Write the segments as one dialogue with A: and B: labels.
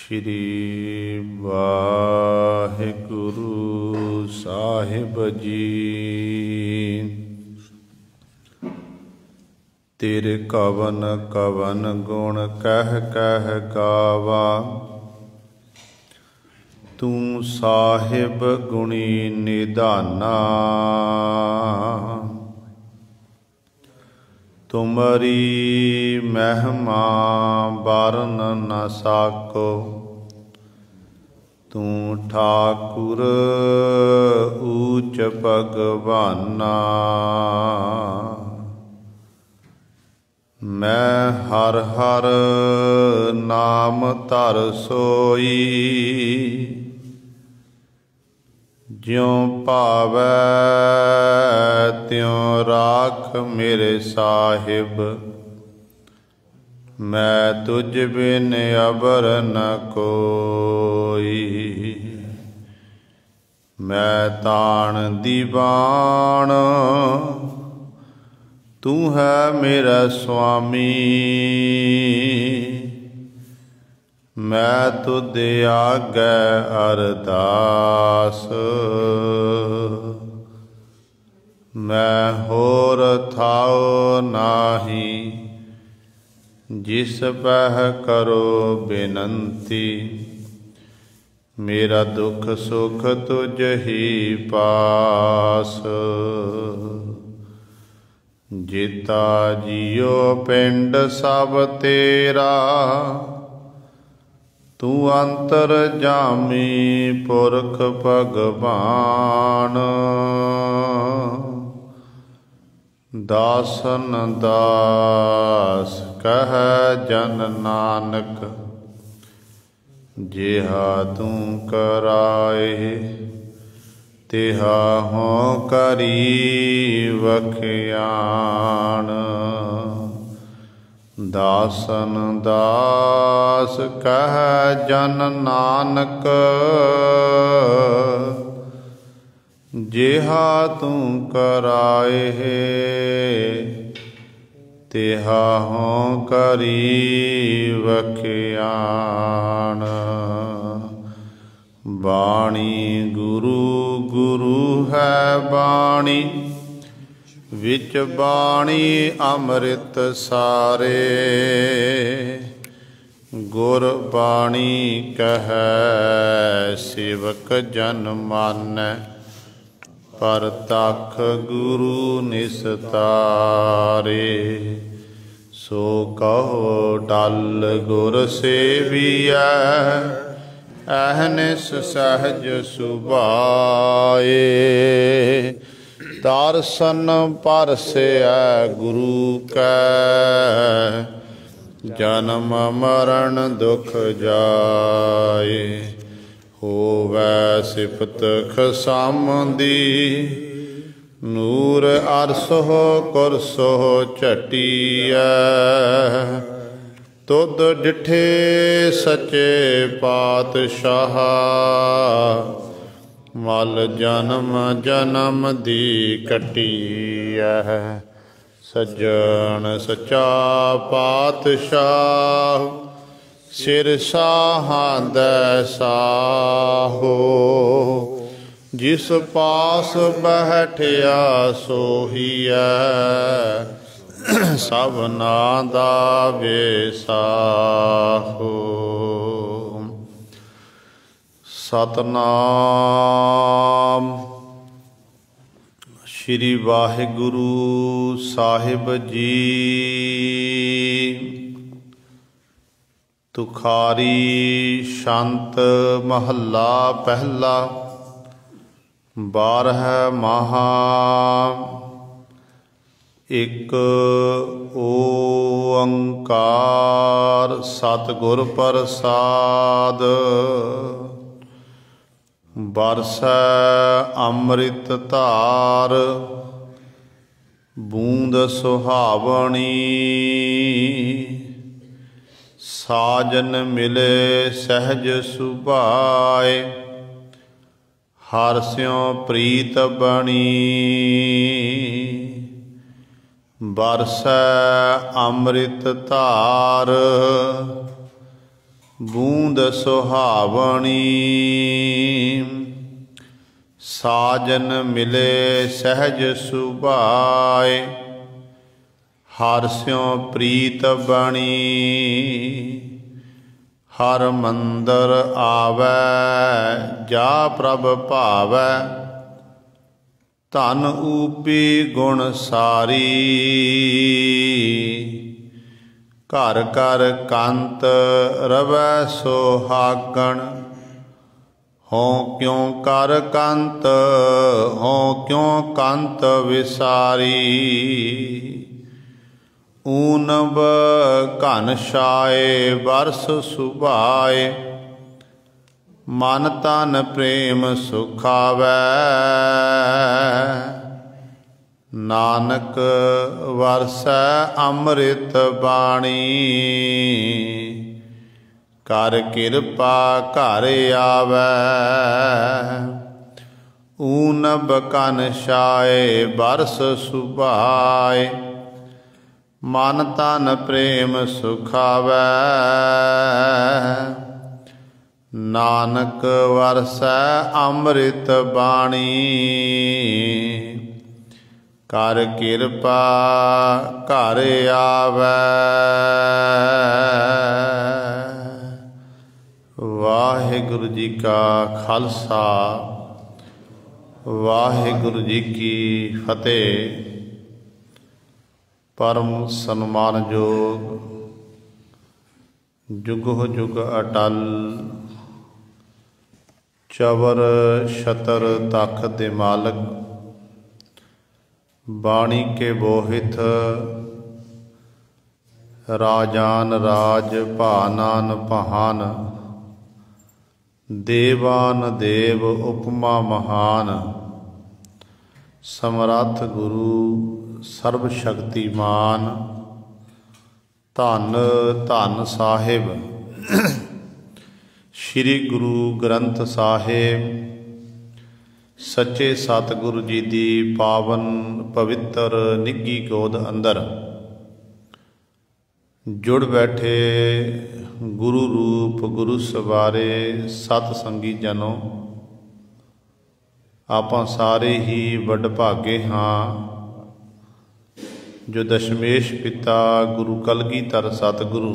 A: श्री वाहिगुरु साहिब जी। तेरे कवन कवन गुण कह कह गावा, तू साहिब गुणी निधाना। तुमरी महिमा बारन न साको, तू ठाकुर ऊच भगवाना। मैं हर हर नाम धर सोई, ज्यों भावै त्यों राख मेरे साहिब। मैं तुझ बिन अबर न कोई, मैं ताण दीवान तू है मेरा स्वामी। मैं तुध आगे अरदास, मैं होर थाओ नाही। जिस पह करो बेनंती, मेरा दुख सुख तुझ ही पास। जिता जियो पिंड सब तेरा, तू अंतर जामी पुरख भगवान। दासन दास कह जन नानक, जिहा तू कराए तिहा हों करी वखियान। दासन दास कह जन नानक, जिहा तू कराए तिहा हों करी वखियान। बाणी गुरु गुरु है बाणी, विच बाणी अमृत सारे। गुर बाणी कहै सेवक जन मानै, पर तख गुरु निस्तारे। सो कहो टल गुर सेविया, अहनिस सहज सुभाए। दर्शन परसै गुरु कै, जन्म मरण दुख जाए। होवै सिफत खसामदी, नूर अरसो कुरसो झटिया। तुद डिठे सचे पातशाह, मल जन्म जन्म दी कटिया। सज्जन सचा पातशाह, सिर साहां साहो। जिस पास बैठिया सोहिया, सबना दा वेसाहो। सतनाम श्री वाहिगुरु साहिब जी। तुखारी शंत महला पहला, 12 महा। एक ओंकार सतगुर प्रसाद, बरसै अमृत धार। बूंद सुहावनी, साजन मिले सहज सुभाए। हर स्यों प्रीत बनी, बरसै अमृत धार। बूंद सुहावणी। साजन मिले सहज सुभाए, हर स्यों प्रीत बणी। हर मंदर आवै जा प्रभ भावै, धन ऊपी गुण सारी। घर घर कंत रवै सोहागण, हों क्यों कर कंत, हों क्यों कंत विसारी। ऊनब घन छाए बरस सुभाए, मन तन प्रेम सुखावै। नानक वरसै अमृत बाणी, कर किरपा घर आवै। ऊनब घन छाए बरस सुभाए, मन तन प्रेम सुखावै। नानक वरसै अमृत बाणी, कर किरपा घर आवै। वाहिगुरु जी का खालसा, वाहिगुरु जी की फतेह। परम सन्मानयोग जुगो जुग अटल, चवर छतर तख दे मालक, बाणी के बोहित राजान राज भानान पहान। देवान देव उपमा महान, समरथ गुरु सर्व शक्तिमान। धन धन साहिब श्री गुरु ग्रंथ साहिब, सच्चे सतगुरु जी दी पावन पवित्र निੱਘੀ गोद अंदर जुड़ बैठे गुरु रूप गुरु सवारे सत संगी जनों। आपां सारे ही वडभागे हाँ, जो दशमेश पिता गुरु कलगीधर सतगुरु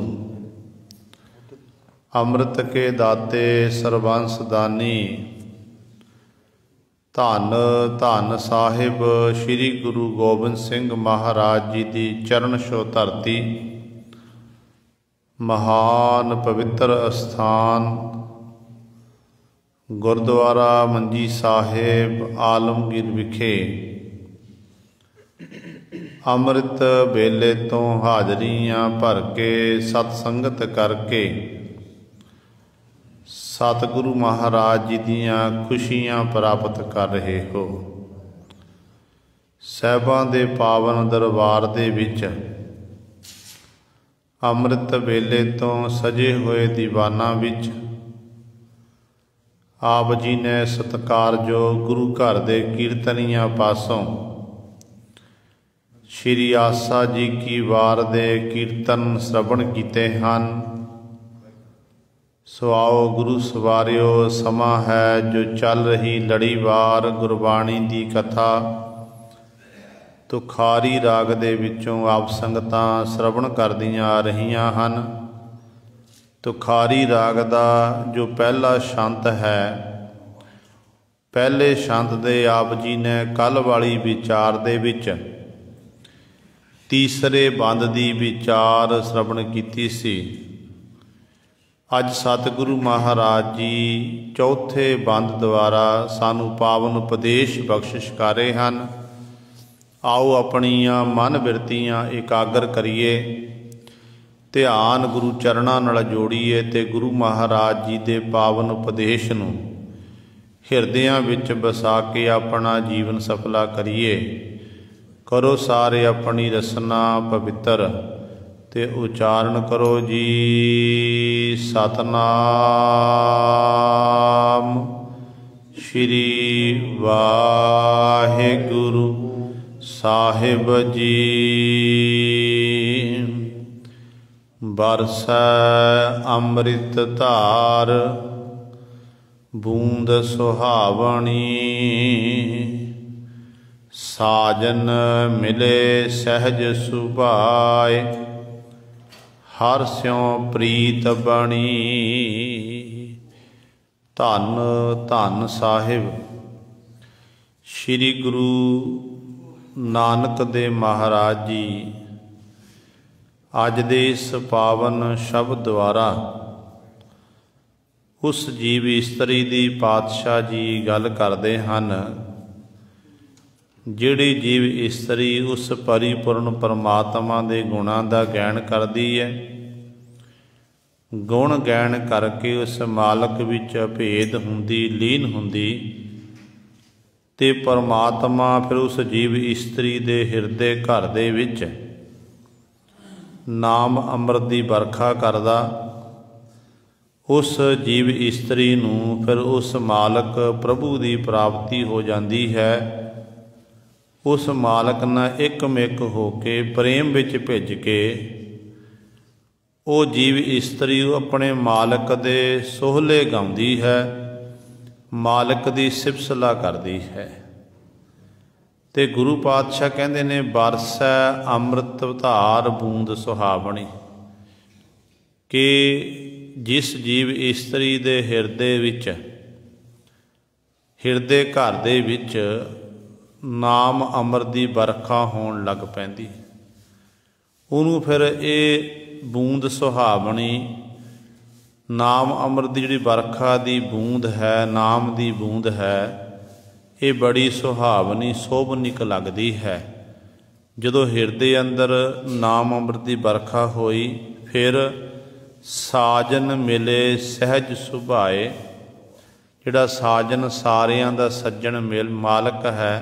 A: अमृत के दाते सर्वंस दानी। धन धन साहिब श्री गुरु गोबिंद सिंह महाराज जी की चरण छो धरती, महान पवित्र अस्थान गुरुद्वारा मंजी साहिब आलमगीर विखे। अमृत वेले तो हाजरियां भर के सतसंगत करके सतगुरु महाराज जी दियां खुशियां प्राप्त कर रहे हो। साहिबां दे पावन दरबार दे विच अमृत वेले तो सजे हुए दीवाना विच आप जी ने सत्कारयोग गुरु घर दे कीर्तनियां पासों श्री आसा जी की वार दे कीर्तन श्रवण कीते हन। सो आओ गुरु सवारियो, समा है जो चल रही लड़ीवार गुरबाणी दी कथा तुखारी राग दे विचों आप संगतां श्रवण करदियां आ रहीआं हन। तुखारी राग दा जो पहला छंत है, पहले छंत दे आप जी ने कल वाली विचार दे विच तीसरे बंद दी विचार श्रवण कीती सी। अज सतगुरु महाराज जी चौथे बंद द्वारा सानू पावन उपदेश बख्शिश कर रहे हैं। आओ अपनियां मन बिरतियां एकागर करिए, ध्यान गुरु चरणों नाल जोड़ीए ते गुरु महाराज जी दे पावन उपदेश नूं हिरदियां विच बसा के अपना जीवन सफला करिए। करो सारे अपनी रसना पवित्र ते उचारण करो जी सतनाम श्री वाहिगुरु साहिब जी। बरसै अमृत धार बूंद सुहावनी। साजन मिले सहज सुभाए हर स्यों प्रीत बणी। धन धन साहिब श्री गुरु नानक देव महाराज जी अज दे इस पावन शब्द द्वारा उस जीव इस्त्री दी पातशाह जी गल करते हैं जिहड़ी जीव इस्त्री उस परिपूर्ण परमात्मा के गुणां का गैन करती है। गुण गैन करके उस मालक विच भेद हुंदी लीन हुंदी ते परमात्मा फिर उस जीव इस्त्री दे हिरदे घर दे विच नाम अमृत की बरखा करदा। उस जीव इस्त्री नूं फिर उस मालक प्रभु की प्राप्ति हो जाती है। उस मालक नाल एकमिक होके प्रेम विच भिज के वो जीव इस्त्री अपने मालक दे सोहले गाउंदी है, मालक की सिफसला करती है। ते गुरु पातशाह कहते ने बरसै अमृत धार बूंद सुहावनी कि जिस जीव इस्त्री दे हिरदे विच हिरदे घर दे विच नाम अमृत की बरखा होण लग पैंदी, उहनूं फिर ये बूंद सुहावनी नाम अमृत की जिहड़ी बरखा की बूंद है, नाम की बूंद है, ये बड़ी सुहावनी शोभनिक लगती है। जदों हिरदे अंदर नाम अमृत की बरखा होई फिर साजन मिले सहज सुभाए। जिहड़ा साजन सारियां दा सज्जन मिल मालक है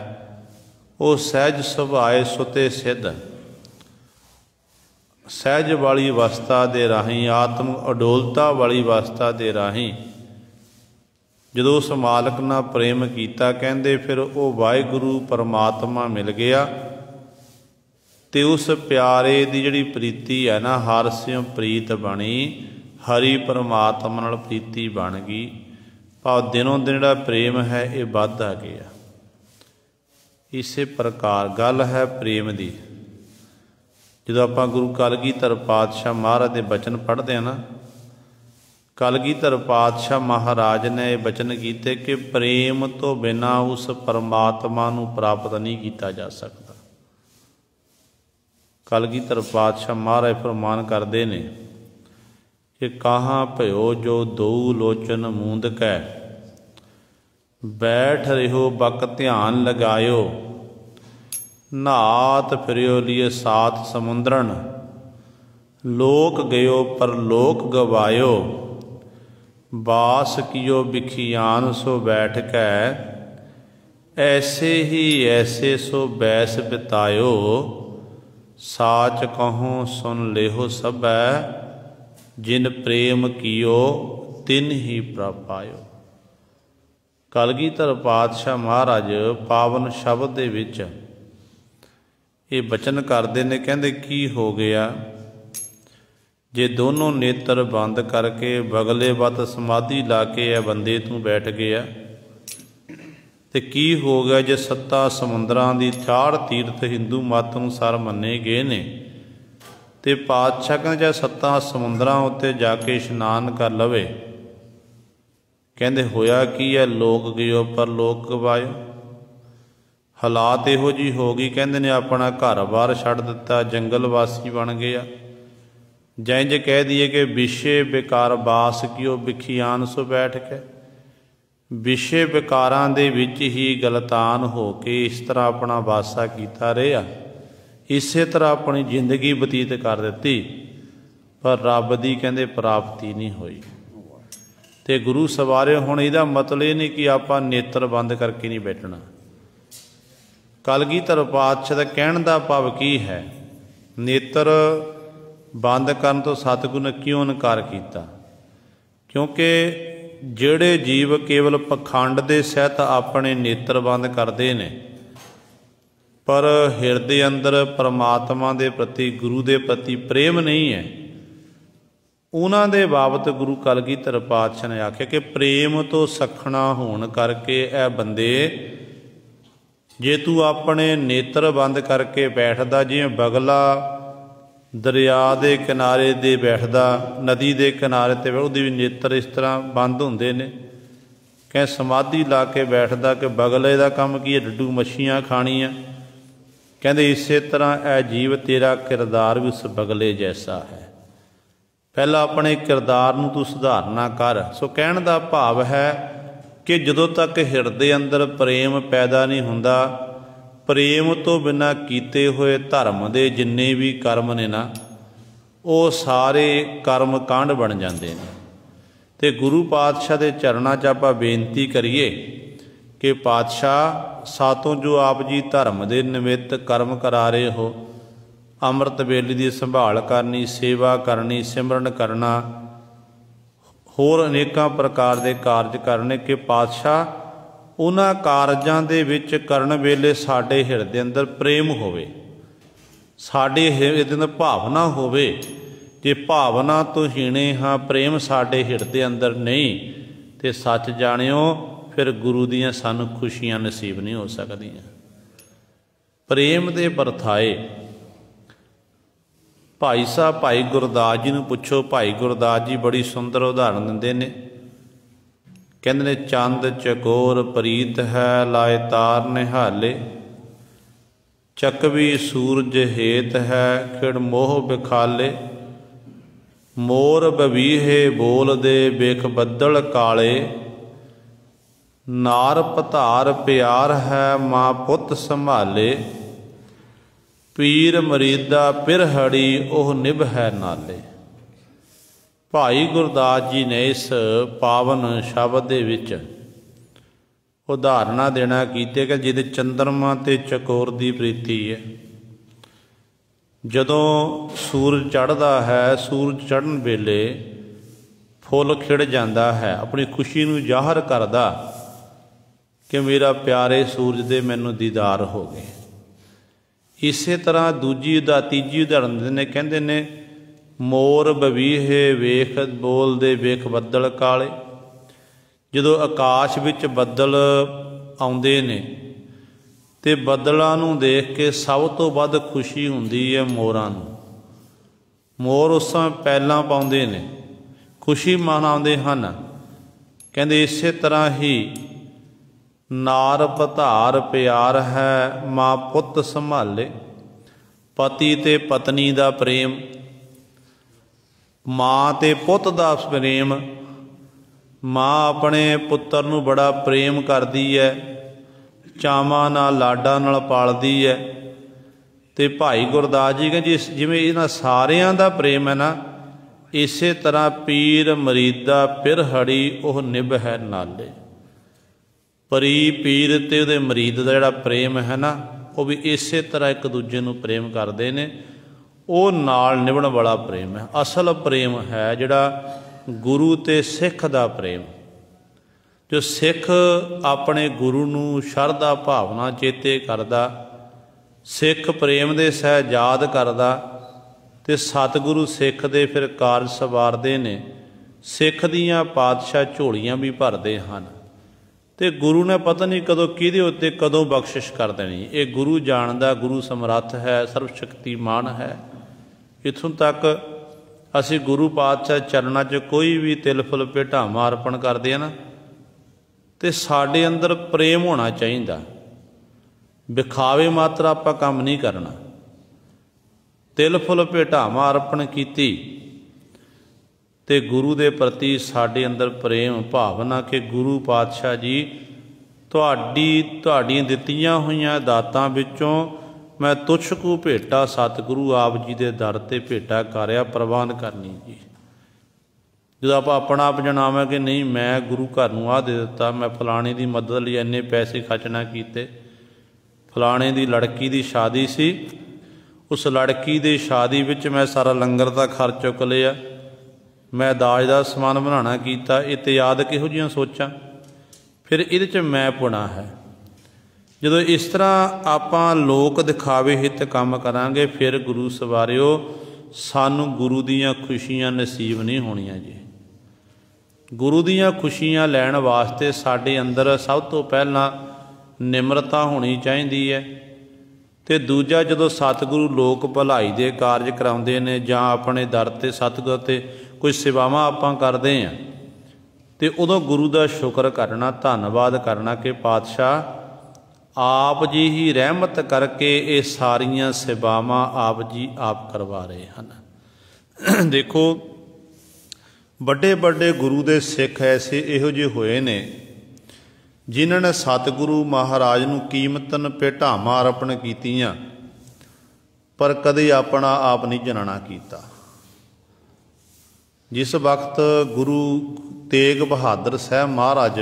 A: वो सहज सुभाए सुते सिद्ध सहज वाली अवस्था दे राही आत्म अडोलता वाली अवस्था दे राही जदों उस मालक नाल प्रेम कीता कहंदे फिर वो वाहिगुरू परमात्मा मिल गया। ते उस प्यारे दी जिहड़ी प्रीति है ना हर स्यों प्रीत बनी, हरि परमात्मा नाल प्रीति बन गई। भाव दिनों दिन जिहड़ा प्रेम है ये वधदा गया। इसे प्रकार गल है प्रेम दी। जदों आपां गुरु कलगीधर पातशाह महाराज दे बचन पढ़ते हैं ना, कलगीधर पातशाह महाराज ने ये बचन कीते कि प्रेम तो बिना उस परमात्मा नूं प्राप्त नहीं किया जा सकता। कलगीधर पातशाह महाराज फरमान करते ने कि कहाँ भयो जो दो लोचन मूंद कै बैठ रहो बक ध्यान लगायो। नात फिरियो लिए सात समुद्रन लोक गयो पर लोक गवायो। बास कियो बिखियान सो बैठ कै ऐसे ही ऐसे सो बैस बितायो। साच कहो सुन लेहो सबै जिन प्रेम कियो तिन ही प्रपायो। कलगीधर पातशाह महाराज पावन शब्द दे विच ये बचन करते ने कहते की हो गया जे दोनों नेत्र बंद करके बगले बत समाधि ला के बंदे तू बैठ गया तो की हो गया जे सत्ता समुद्रां दी चाड़ तीर्थ हिंदू मत अनुसार मन्ने गए ने ते पातशाह कहते चाहे सत्ता समुद्रां उत्ते जाके इशनान कर लवे कहते होया की है लोक गयो पर लोक गवायो। हालात इहो जी हो गई कहते ने अपना घर बार छड़ दिता जंगल वासी बन गया। जैंज कह दिए कि विषे बेकार बास कियो बिखियान सो बैठ के विषे विकारां दे विच ही गलतान हो के इस तरह अपना वासा कीता रहा, इसे तरह अपनी जिंदगी बतीत कर दी पर रब दी कहते प्राप्ति नहीं हुई। तो गुरु सवारे हुण इहदा मतलब ये नहीं कि आपां नेत्र बंद करके नहीं बैठना। कलगीधर पातशाह दा कहण दा भाव की है, नेत्र बंद करन तो सतगुरु ने क्यों इनकार किया? क्योंकि जिहड़े जीव केवल पखंड दे सहित अपने नेत्र बंद करते हैं पर हिरदे अंदर परमात्मा के प्रति गुरु के प्रति प्रेम नहीं है, ਉਹਨਾਂ ਦੇ ਬਾਬਤ ਗੁਰੂ ਕਲਗੀਧਰ ਪਾਤਸ਼ਾਹ ਨੇ ਆਖਿਆ ਕਿ ਪ੍ਰੇਮ ਤੋਂ ਸਖਣਾ ਹੋਣ ਕਰਕੇ ਇਹ ਬੰਦੇ, ਜੇ ਤੂੰ ਆਪਣੇ ਨੇਤਰ ਬੰਦ ਕਰਕੇ ਬੈਠਦਾ, ਜਿਵੇਂ ਬਗਲਾ ਦਰਿਆ ਦੇ ਕਿਨਾਰੇ ਦੇ ਬੈਠਦਾ, ਨਦੀ ਦੇ ਕਿਨਾਰੇ 'ਤੇ ਉਹਦੇ ਵੀ ਨੇਤਰ ਇਸ ਤਰ੍ਹਾਂ ਬੰਦ ਹੁੰਦੇ ਨੇ, ਕਹਿ ਸਮਾਧੀ ਲਾ ਕੇ ਬੈਠਦਾ ਕਿ ਬਗਲੇ ਦਾ ਕੰਮ ਕੀ ਹੈ, ਡੱਡੂ ਮੱਛੀਆਂ ਖਾਣੀਆਂ। ਕਹਿੰਦੇ ਇਸੇ ਤਰ੍ਹਾਂ ਇਹ ਜੀਵ ਤੇਰਾ ਕਿਰਦਾਰ ਵੀ ਉਸ ਬਗਲੇ ਜੈਸਾ ਹੈ। ਪਹਿਲਾਂ ਆਪਣੇ ਕਿਰਦਾਰ ਨੂੰ ਤੂੰ ਸੁਧਾਰਨਾ ਕਰ। ਸੋ ਕਹਿਣ ਦਾ ਭਾਵ ਹੈ ਕਿ ਜਦੋਂ ਤੱਕ ਹਿਰਦੇ ਅੰਦਰ ਪ੍ਰੇਮ ਪੈਦਾ ਨਹੀਂ ਹੁੰਦਾ, ਪ੍ਰੇਮ ਤੋਂ ਬਿਨਾਂ ਕੀਤੇ ਹੋਏ ਧਰਮ ਦੇ ਜਿੰਨੇ ਵੀ ਕਰਮ ਨੇ ਨਾ, ਉਹ ਸਾਰੇ ਕਰਮ ਕਾਂਡ ਬਣ ਜਾਂਦੇ ਨੇ। ਅਤੇ ਗੁਰੂ ਪਾਤਸ਼ਾਹ ਦੇ ਚਰਨਾਂ 'ਚ ਆਪਾਂ ਬੇਨਤੀ ਕਰੀਏ ਕਿ ਪਾਤਸ਼ਾਹ ਸਾਤੋਂ ਜੋ ਆਪ ਜੀ ਧਰਮ ਦੇ ਨਿਮਿੱਤ ਕਰਮ ਕਰਾ ਰਹੇ ਹੋ, ਅੰਮ੍ਰਿਤ ਵੇਲੇ ਦੀ ਸੰਭਾਲ ਕਰਨੀ, ਸੇਵਾ ਕਰਨੀ, ਸਿਮਰਨ ਕਰਨਾ, ਹੋਰ ਅਨੇਕਾਂ ਪ੍ਰਕਾਰ ਦੇ ਕਾਰਜ ਕਰਨੇ, ਕਿ ਪਾਤਸ਼ਾਹ ਉਹਨਾਂ ਕਾਰਜਾਂ ਦੇ ਵਿੱਚ ਕਰਨ ਵੇਲੇ ਸਾਡੇ ਹਿਰਦੇ ਅੰਦਰ ਪ੍ਰੇਮ ਹੋਵੇ, ਸਾਡੇ ਹਿਰਦੇ ਅੰਦਰ ਭਾਵਨਾ ਹੋਵੇ। ਜੇ ਭਾਵਨਾ ਤੋਂ ਹੀਣੇ ਹਾਂ, ਪ੍ਰੇਮ ਸਾਡੇ ਹਿਰਦੇ ਅੰਦਰ ਨਹੀਂ, ਤੇ ਸੱਚ ਜਾਣਿਓ ਫਿਰ ਗੁਰੂ ਦੀਆਂ ਸਾਨੂੰ ਖੁਸ਼ੀਆਂ ਨਸੀਬ ਨਹੀਂ ਹੋ ਸਕਦੀਆਂ। ਪ੍ਰੇਮ ਦੇ ਵਰਤਾਏ ਭਾਈ ਸਾਹਿਬ ਭਾਈ ਗੁਰਦਾਸ ਜੀ ਨੂੰ ਪੁੱਛੋ। ਭਾਈ ਗੁਰਦਾਸ ਜੀ ਬੜੀ ਸੁੰਦਰ ਉਦਾਹਰਨ ਦਿੰਦੇ ਨੇ। ਕਹਿੰਦੇ ਨੇ, ਚੰਦ ਚਕੋਰ ਪ੍ਰੀਤ ਹੈ, ਲਾਏ ਤਾਰ ਨਿਹਾਲੇ, ਚਕਵੀ ਸੂਰਜ ਹੇਤ ਹੈ, ਖਿੜ ਮੋਹ ਬਿਖਾਲੇ, ਮੋਰ ਬਵੀਹੇ ਬੋਲਦੇ ਬਿਖ ਬੱਦਲ ਕਾਲੇ, ਨਾਰ ਪਧਾਰ ਪਿਆਰ ਹੈ, ਮਾਂ ਪੁੱਤ ਸੰਭਾਲੇ, ਪੀਰ ਮਰੀਦਾ ਪਿਰਹੜੀ ਉਹ ਨਿਭੈ ਨਾਲੇ। ਭਾਈ ਗੁਰਦਾਸ ਜੀ ਨੇ ਇਸ ਪਾਵਨ ਸ਼ਬਦ ਦੇ ਵਿੱਚ ਉਦਾਹਰਨਾਂ ਦੇਣਾ ਕੀਤੇ ਕਿ ਜਿਹਦੇ ਚੰਦਰਮਾ ਅਤੇ ਚਕੋਰ ਦੀ ਪ੍ਰੀਤੀ ਹੈ। ਜਦੋਂ ਸੂਰਜ ਚੜ੍ਹਦਾ ਹੈ, ਸੂਰਜ ਚੜ੍ਹਨ ਵੇਲੇ ਫੁੱਲ ਖਿੜ ਜਾਂਦਾ ਹੈ, ਆਪਣੀ ਖੁਸ਼ੀ ਨੂੰ ਜ਼ਾਹਰ ਕਰਦਾ ਕਿ ਮੇਰਾ ਪਿਆਰੇ ਸੂਰਜ ਦੇ ਮੈਨੂੰ ਦੀਦਾਰ ਹੋ ਗਏ। ਇਸੇ ਤਰ੍ਹਾਂ ਤੀਜੀ ਉਦਾਹਰਨ ਦਿੰਦੇ ਨੇ, ਕਹਿੰਦੇ ਨੇ, ਮੋਰ ਬਵੀਹੇ ਵੇਖ ਬੋਲਦੇ ਵੇਖ ਬੱਦਲ ਕਾਲੇ। ਜਦੋਂ ਆਕਾਸ਼ ਵਿੱਚ ਬੱਦਲ ਆਉਂਦੇ ਨੇ ਅਤੇ ਬੱਦਲਾਂ ਨੂੰ ਦੇਖ ਕੇ ਸਭ ਤੋਂ ਵੱਧ ਖੁਸ਼ੀ ਹੁੰਦੀ ਹੈ ਮੋਰਾਂ ਨੂੰ। ਮੋਰ ਉਸ ਸਮੇਂ ਪੈਲਾਂ ਪਾਉਂਦੇ ਨੇ, ਖੁਸ਼ੀ ਮਨਾਉਂਦੇ ਹਨ। ਕਹਿੰਦੇ ਇਸੇ ਤਰ੍ਹਾਂ ਹੀ ਨਾਰ ਪਧਾਰ ਪਿਆਰ ਹੈ, ਮਾਂ ਪੁੱਤ ਸੰਭਾਲੇ। ਪਤੀ ਅਤੇ ਪਤਨੀ ਦਾ ਪ੍ਰੇਮ, ਮਾਂ ਅਤੇ ਪੁੱਤ ਦਾ ਪ੍ਰੇਮ। ਮਾਂ ਆਪਣੇ ਪੁੱਤਰ ਨੂੰ ਬੜਾ ਪ੍ਰੇਮ ਕਰਦੀ ਹੈ, ਚਾਵਾਂ ਨਾਲ ਲਾਡਾਂ ਨਾਲ ਪਾਲਦੀ ਹੈ। ਅਤੇ ਭਾਈ ਗੁਰਦਾਸ ਜੀ ਕਹਿੰਦੇ ਜਿਵੇਂ ਇਹਨਾਂ ਸਾਰਿਆਂ ਦਾ ਪ੍ਰੇਮ ਹੈ ਨਾ, ਇਸੇ ਤਰ੍ਹਾਂ ਪੀਰ ਮਰੀਦਾ ਪਿਰਹੜੀ ਉਹ ਨਿਭੈ ਨਾਲੇ। ਪਰੀ ਪੀਰ ਅਤੇ ਉਹਦੇ ਮਰੀਦ ਦਾ ਜਿਹੜਾ ਪ੍ਰੇਮ ਹੈ ਨਾ, ਉਹ ਵੀ ਇਸੇ ਤਰ੍ਹਾਂ ਇੱਕ ਦੂਜੇ ਨੂੰ ਪ੍ਰੇਮ ਕਰਦੇ ਨੇ। ਉਹ ਨਾਲ ਨਿਭਣ ਵਾਲਾ ਪ੍ਰੇਮ ਹੈ। ਅਸਲ ਪ੍ਰੇਮ ਹੈ ਜਿਹੜਾ ਗੁਰੂ ਅਤੇ ਸਿੱਖ ਦਾ ਪ੍ਰੇਮ। ਜੋ ਸਿੱਖ ਆਪਣੇ ਗੁਰੂ ਨੂੰ ਸ਼ਰਧਾ ਭਾਵਨਾ ਚੇਤੇ ਕਰਦਾ, ਸਿੱਖ ਪ੍ਰੇਮ ਦੇ ਸਹਿ ਯਾਦ ਕਰਦਾ, ਅਤੇ ਸਤਿਗੁਰੂ ਸਿੱਖ ਦੇ ਫਿਰ ਕਾਰਜ ਸਵਾਰਦੇ ਨੇ। ਸਿੱਖ ਦੀਆਂ ਪਾਤਸ਼ਾਹ ਝੋਲੀਆਂ ਵੀ ਭਰਦੇ ਹਨ, ਅਤੇ ਗੁਰੂ ਨੇ ਪਤਾ ਨਹੀਂ ਕਦੋਂ ਕਿਹਦੇ ਉੱਤੇ ਕਦੋਂ ਬਖਸ਼ਿਸ਼ ਕਰ ਦੇਣੀ। ਇਹ ਗੁਰੂ ਜਾਣਦਾ, ਗੁਰੂ ਸਮਰੱਥ ਹੈ, ਸਰਵ ਸ਼ਕਤੀਮਾਨ ਹੈ। ਇੱਥੋਂ ਤੱਕ ਅਸੀਂ ਗੁਰੂ ਪਾਤਸ਼ਾਹ ਚਰਨਾਂ 'ਚ ਕੋਈ ਵੀ ਤਿਲ ਫੁੱਲ ਭੇਟਾਵਾਂ ਅਰਪਣ ਕਰਦੇ ਹਾਂ ਨਾ, ਅਤੇ ਸਾਡੇ ਅੰਦਰ ਪ੍ਰੇਮ ਹੋਣਾ ਚਾਹੀਦਾ। ਵਿਖਾਵੇ ਮਾਤਰ ਆਪਾਂ ਕੰਮ ਨਹੀਂ ਕਰਨਾ। ਤਿਲ ਫੁੱਲ ਭੇਟਾਵਾਂ ਅਰਪਣ ਕੀਤੀ ਅਤੇ ਗੁਰੂ ਦੇ ਪ੍ਰਤੀ ਸਾਡੇ ਅੰਦਰ ਪ੍ਰੇਮ ਭਾਵਨਾ ਕਿ ਗੁਰੂ ਪਾਤਸ਼ਾਹ ਜੀ ਤੁਹਾਡੀਆਂ ਦਿੱਤੀਆਂ ਹੋਈਆਂ ਦਾਤਾਂ ਵਿੱਚੋਂ ਮੈਂ ਤੁਛ ਕੁ ਭੇਟਾ ਸਤਿਗੁਰੂ ਆਪ ਜੀ ਦੇ ਦਰ 'ਤੇ ਭੇਟਾ ਕਰਿਆ ਪ੍ਰਵਾਨ ਕਰਨੀ ਜੀ। ਜਦੋਂ ਆਪਾਂ ਆਪਣਾ ਆਪ ਜਣਾਵਾਂ ਕਿ ਨਹੀਂ ਮੈਂ ਗੁਰੂ ਘਰ ਨੂੰ ਆਹ ਦੇ ਦਿੱਤਾ, ਮੈਂ ਫਲਾਣੇ ਦੀ ਮਦਦ ਲਈ ਇੰਨੇ ਪੈਸੇ ਖਰਚ ਨਾ ਕੀਤੇ, ਫਲਾਣੇ ਦੀ ਲੜਕੀ ਦੀ ਸ਼ਾਦੀ ਸੀ, ਉਸ ਲੜਕੀ ਦੀ ਸ਼ਾਦੀ ਵਿੱਚ ਮੈਂ ਸਾਰਾ ਲੰਗਰ ਦਾ ਖਰਚ ਚੁੱਕ ਲਿਆ, ਮੈਂ ਦਾਜ ਦਾ ਸਮਾਨ ਬਣਾਉਣਾ ਕੀਤਾ, ਇਤਿਆਦ ਕਿਹੋ ਜਿਹੀਆਂ ਸੋਚਾਂ, ਫਿਰ ਇਹਦੇ 'ਚ ਮੈਂ ਪੁਣਾ ਹੈ। ਜਦੋਂ ਇਸ ਤਰ੍ਹਾਂ ਆਪਾਂ ਲੋਕ ਦਿਖਾਵੇ ਹਿੱਤ ਕੰਮ ਕਰਾਂਗੇ, ਫਿਰ ਗੁਰੂ ਸਵਾਰਿਓ सानू गुरु दीयां खुशियां नसीब नहीं होणीਆਂ जी। गुरु दीयां खुशियां लैण वास्ते साडे अंदर सब तो पहलां निमरता होनी चाहिदी है। ते दूजा, जदों सतगुरु लोक भलाई दे कारज कराउंदे ने जां अपने दर ते सतगुर ते कोई सेवावां आपां करदे आ ते उदों गुरु दा शुक्र करना, धन्नवाद करना कि पातशाह आप जी ही रहमत करके ये सारियां सेवावां आप जी आप करवा रहे हैं। देखो बड़े बड़े गुरु दे सिख ऐसे इहो जिहे होए ने जिन्हां ने सतगुरु महाराज नूं कीमतन भेटावां अर्पण कीतियां पर कदे अपना आप नहीं जनाना कीता। जिस वक्त गुरु तेग बहादुर साहब महाराज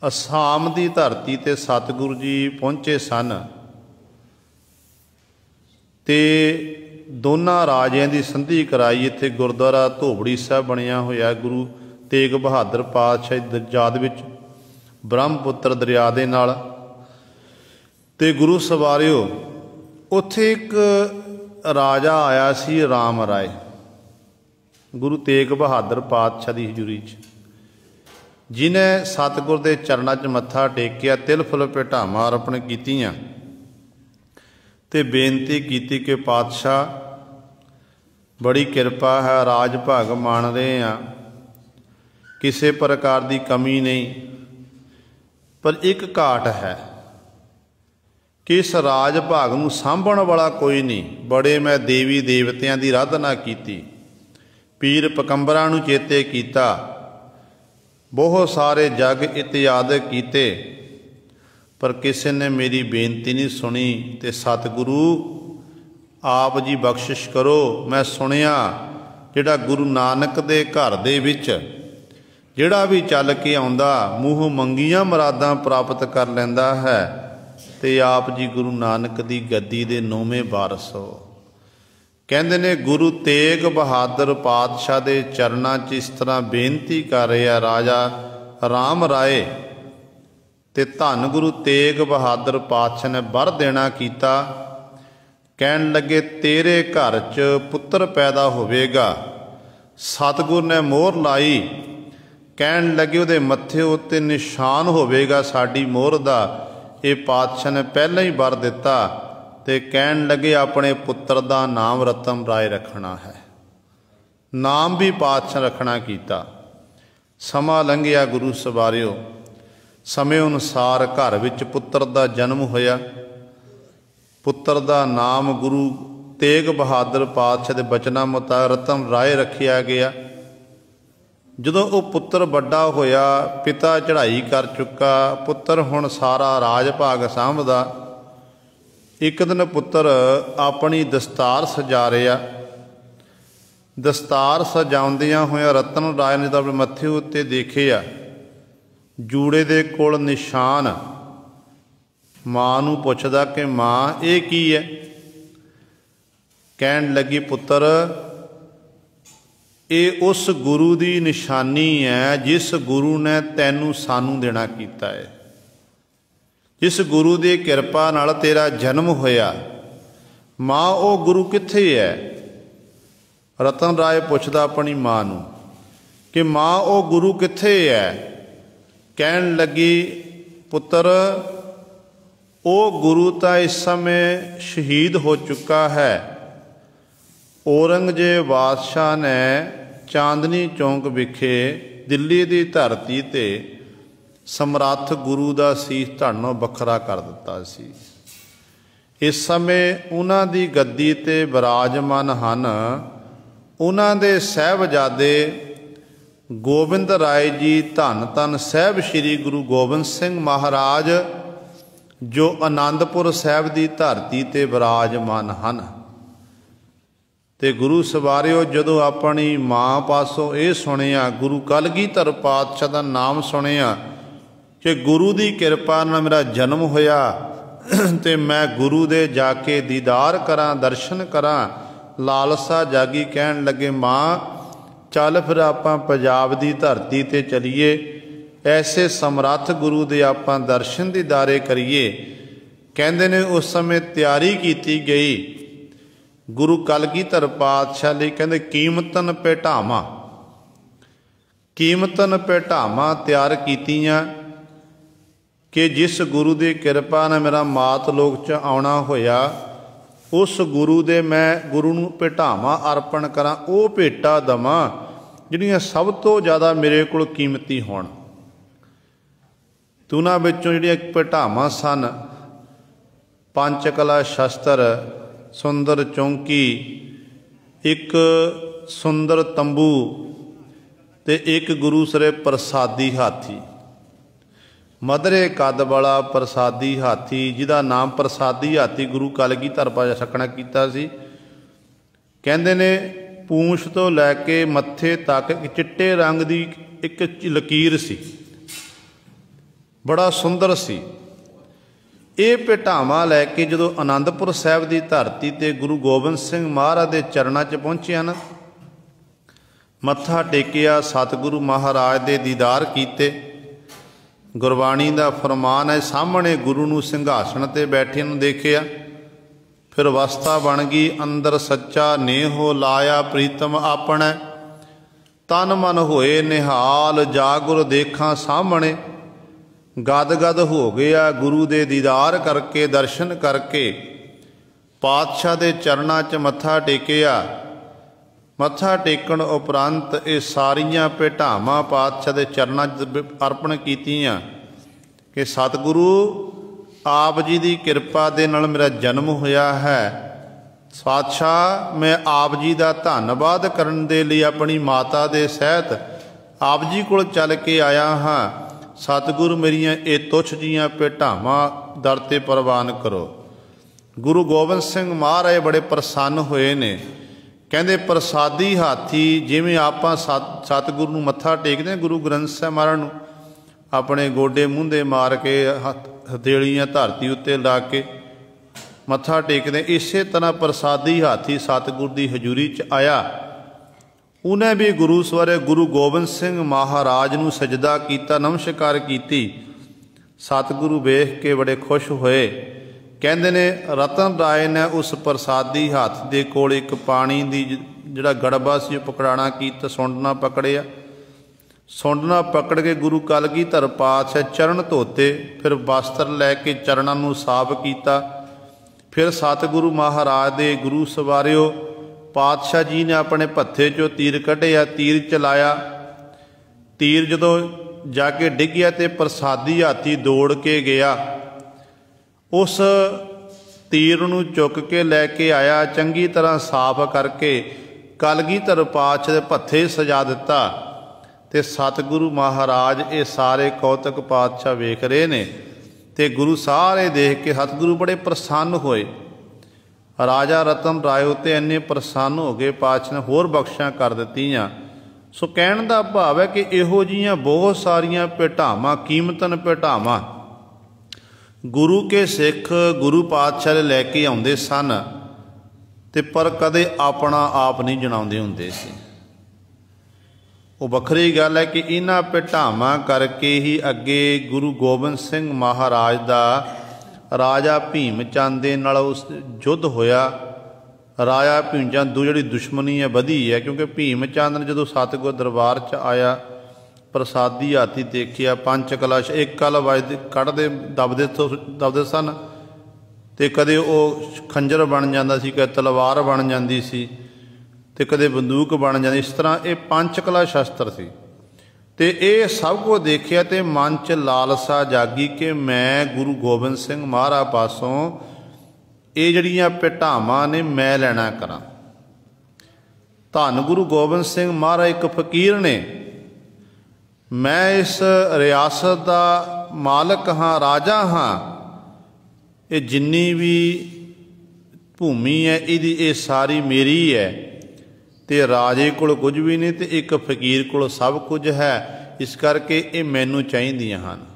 A: असाम की धरती ते सतगुरु जी पहुँचे सन ते दोनों राजियां की संधि कराई। इत्थे गुरुद्वारा धोबड़ी साहब बनिया होया गुरु तेग बहादुर पातशाह याद विच ब्रह्मपुत्र दरिया दे नाल। ते गुरु सवारियो उत्थे एक राजा आया सी राम राय, गुरु तेग बहादुर पातशाह की हजूरी च, जिन्हें सतगुर के चरणों च मत्था टेकिया, तिल फुल भेटावां अर्पण कीतियां ते बेनती की कि पातशाह बड़ी किरपा है, राज भाग मान रहे हैं, किसी प्रकार की कमी नहीं, पर एक घाट है कि इस राज भाग नूं सांभण वाला कोई नहीं। बड़े मैं देवी देवतियां की आराधना की, पीर पकंबरां नूं चेते कीता, बहुत सारे जग इत्यादि कीते, पर किसी ने मेरी बेनती नहीं सुनी। ते सतगुरु आप जी बख्शिश करो। मैं सुनिया जिहड़ा गुरु नानक दे घर दे विच जिहड़ा भी चल के आउंदा मूँह मंगियां मुरादां प्राप्त कर लैंदा है, ते आप जी गुरु नानक दी गद्दी दे 9वें वारस हो। कहंदे ने गुरु तेग बहादुर पातशाह दे चरनां च इस तरह बेनती कर रहा राजा राम राय, ते धन गुरु तेग बहादुर पातशाह ने वर देना कीता। कहन लगे तेरे घर च पुत्र पैदा होवेगा। सतगुर ने मोहर लाई, कहन लगे उहदे मत्थे उत्ते निशान होवेगा साडी मोहर दा। ये पातशाह ने पहले ही वर दिता ते कहन लगे अपने पुत्र दा नाम रतन राय रखना है। नाम भी पातशाह रखना कीता। समा लंघिया गुरु सवारियो, समय अनुसार घर विच पुत्र दा जन्म होया। पुत्र दा नाम गुरु तेग बहादुर पातशाह के बचना मुताबिक रतन राय रखिया गया। जदों वो पुत्र बड़ा होया, पिता चढ़ाई कर चुका, पुत्र हुण सारा राज भाग सांभदा। एक दिन पुत्र अपनी दस्तार सजा रहा, दस्तार सजाउंदियां होया रतन राय ने अपने मत्थे उत्ते देखिया जूड़े दे कोल निशान। मां नूं पुछदा कि मां ये की है? कहन लगी पुत्र ये उस गुरु की निशानी है जिस गुरु ने तैनू सानू देना कीता है, जिस गुरु की किरपा नाल तेरा जन्म होया। मां वो गुरु कित्थे है? रतन राय पुछदा अपनी मां नूं कि मां वो गुरु कित्थे है? कहन लगी पुत्र वो गुरु तो इस समय शहीद हो चुका है। औरंगजेब बादशाह ने चांदनी चौंक विखे दिल्ली की धरती ते समर्थ गुरु का सीस धड़नों बखरा कर दिता सी। इस समय उन्हां दी गद्दी ते विराजमान हन उन्हां दे साहबजादे गोबिंद राय जी, धन धन साहब श्री गुरु गोबिंद सिंह महाराज, जो आनंदपुर साहब की धरती ते विराजमान हन। ते गुरु सवारियो जदों अपनी मां पासों ये सुनिया, गुरु कलगीधर पातशाह का नाम सुनिया कि गुरु की किरपा नाल मेरा जन्म होया ते मैं गुरु दे जाके दीदार करा, दर्शन करा, लालसा जागी। कहन लगे मां चल फिर आपां पंजाब की धरती ते चलीए, ऐसे समर्थ गुरु दे आपां दर्शन दीदारे करिए। कहंदे ने उस समय तैयारी की गई। गुरु कलगीधर पातशाह लई कहंदे कीमतन भेटावां, कीमतन भेटावां तैयार कीतियां कि जिस गुरु की किरपा ने मेरा मात लोक च आउणा होया, उस गुरु दे मैं गुरु नूं भेटावां अर्पण करां, वो भेटा दवां जिहड़ियां सब तो ज़्यादा मेरे कोल कीमती होण। तुना विचों जिहड़ियां भेटावां सन, पंचकला शस्त्र, सुंदर चौंकी, एक सुंदर तंबू ते एक गुरु सरे प्रसादी हाथी, मधरे कद वाला प्रसादी हाथी, जिहदा नाम प्रसादी हाथी गुरु कलगीधर पातशाह सखणा कीता सी। कहंदे ने पूंछ तो लैके मत्थे तक एक चिट्टे रंग की एक लकीर सी, बड़ा सुंदर सी। ये भेटावां लैके जदों आनंदपुर साहिब की धरती ते गुरु गोबिंद सिंह महाराज के चरणों च पहुँचे हैं, मत्था टेकिया, सतगुरु महाराज के दीदार कीते। गुरबाणी का फरमान है, सामने गुरु नूं सिंघासन ते बैठे नूं देखिया, फिर अवस्था बन गई अंदर सच्चा नेहो लाया प्रीतम आपणे, तन मन होए निहाल जागुर देखा सामने। गद गद हो गया गुरु दे दीदार करके, दर्शन करके, पातशाह दे चरणों च मत्था टेकिया। मत्था टेकण उपरंत ये सारियां भेटावां पातशाह दे चरणों च अर्पण कीतियां कि सतगुरु आप जी की किरपा दे नाल मेरा जन्म होया है। पातशाह मैं आप जी का धन्नवाद करन दे लई अपनी माता दे सहित आप जी कोल चल के आया हाँ। सतगुरु मेरियां ये तुच्छ जियां भेटावां दर ते प्रवान करो। गुरु गोबिंद सिंह महाराज बड़े प्रसन्न होए ने। कहंदे प्रसादी हाथी जिवें आपां सतगुरु नूं मत्था टेकदे, गुरु ग्रंथ साहिब महाराज नूं अपने गोडे मूंधे मार के हथेलियां धरती उत्ते ला के मत्था टेकदे, इसे तरह प्रसादी हाथी सतगुरु की हजूरी च आया। उन्हें भी गुरु सवारे गुरु गोबिंद सिंह महाराज नूं सजदा कीता, नमस्कार कीती। सतगुरु वेख के बड़े खुश होए। कहंदे ने रतन राय ने उस प्रसादी हाथ दे कोल एक पानी दी जिहड़ा गड़बा सी पकड़ाना कीता, सुंडना पकड़िया। सुंडना पकड़ के गुरु कलगीधर पातशाह चरण धोते, फिर वस्त्र लैके चरणों नूं साफ कीता। फिर सतगुरु महाराज दे गुरु सवारिओ पातशाह जी ने अपने भत्थे चो तीर कढ़िया, तीर चलाया। तीर जदों जाके डिग्गिया ते प्रसादी हाथी दौड़ के गया, उस तीर नूं चुक के लैके आया, चंगी तरह साफ करके कलगीधर पातशाह दे भत्थे सजा दिता। ते सतगुरु महाराज ये सारे कौतक पातशाह वेख रहे ने ते गुरु सारे देख के सतगुरु बड़े प्रसन्न होए। राजा रतन राय उत्ते इन्ने प्रसन्न हो गए, पातशाह ने होर बख्शिशां कर दित्तियां। सो कहण दा भाव है कि इहो जिहियां बहुत सारियां भेटावां, कीमतन भेटावां गुरु के सिख गुरु पातशाह ले लैके आउंदे सन, ते पर कदे अपना आप नहीं जणाउंदे हुंदे सी। वो वखरी गल है कि इन्हां भेटावां करके ही अगे गुरु गोबिंद सिंह महाराज दा राजा भीम चंद दे नाल उस युद्ध होया। राजा भीम चंद दो जिहड़ी दुश्मनी है वधी है, क्योंकि भीम चंद ने जदों सतगुर दरबार च आया, प्रसादी हाथी देखिया, पंच कलश एक कल वजदे कढ़दे दबदे सन, ते कदे वो खंजर बन जांदा सी, कदे तलवार बन जांदी सी, ते कदे बंदूक बन जाती। इस तरह ये पंचकला शस्त्र सी। ते ये सब कुछ देखिया ते मन च लालसा जागी कि मैं गुरु गोबिंद सिंह महाराज पासों ये जड़ियां भेटावां ने मैं लैना करा। धन गुरु गोबिंद सिंह महाराज एक फकीर ने, मैं इस रियासत का मालक हाँ, राजा हाँ, ये जिन्नी भी भूमि है ये सारी मेरी है, ते राजे कोल कुछ भी नहीं, तो एक फकीर कोल सब कुछ है, इस करके ये मैनू चाहीदियां हन।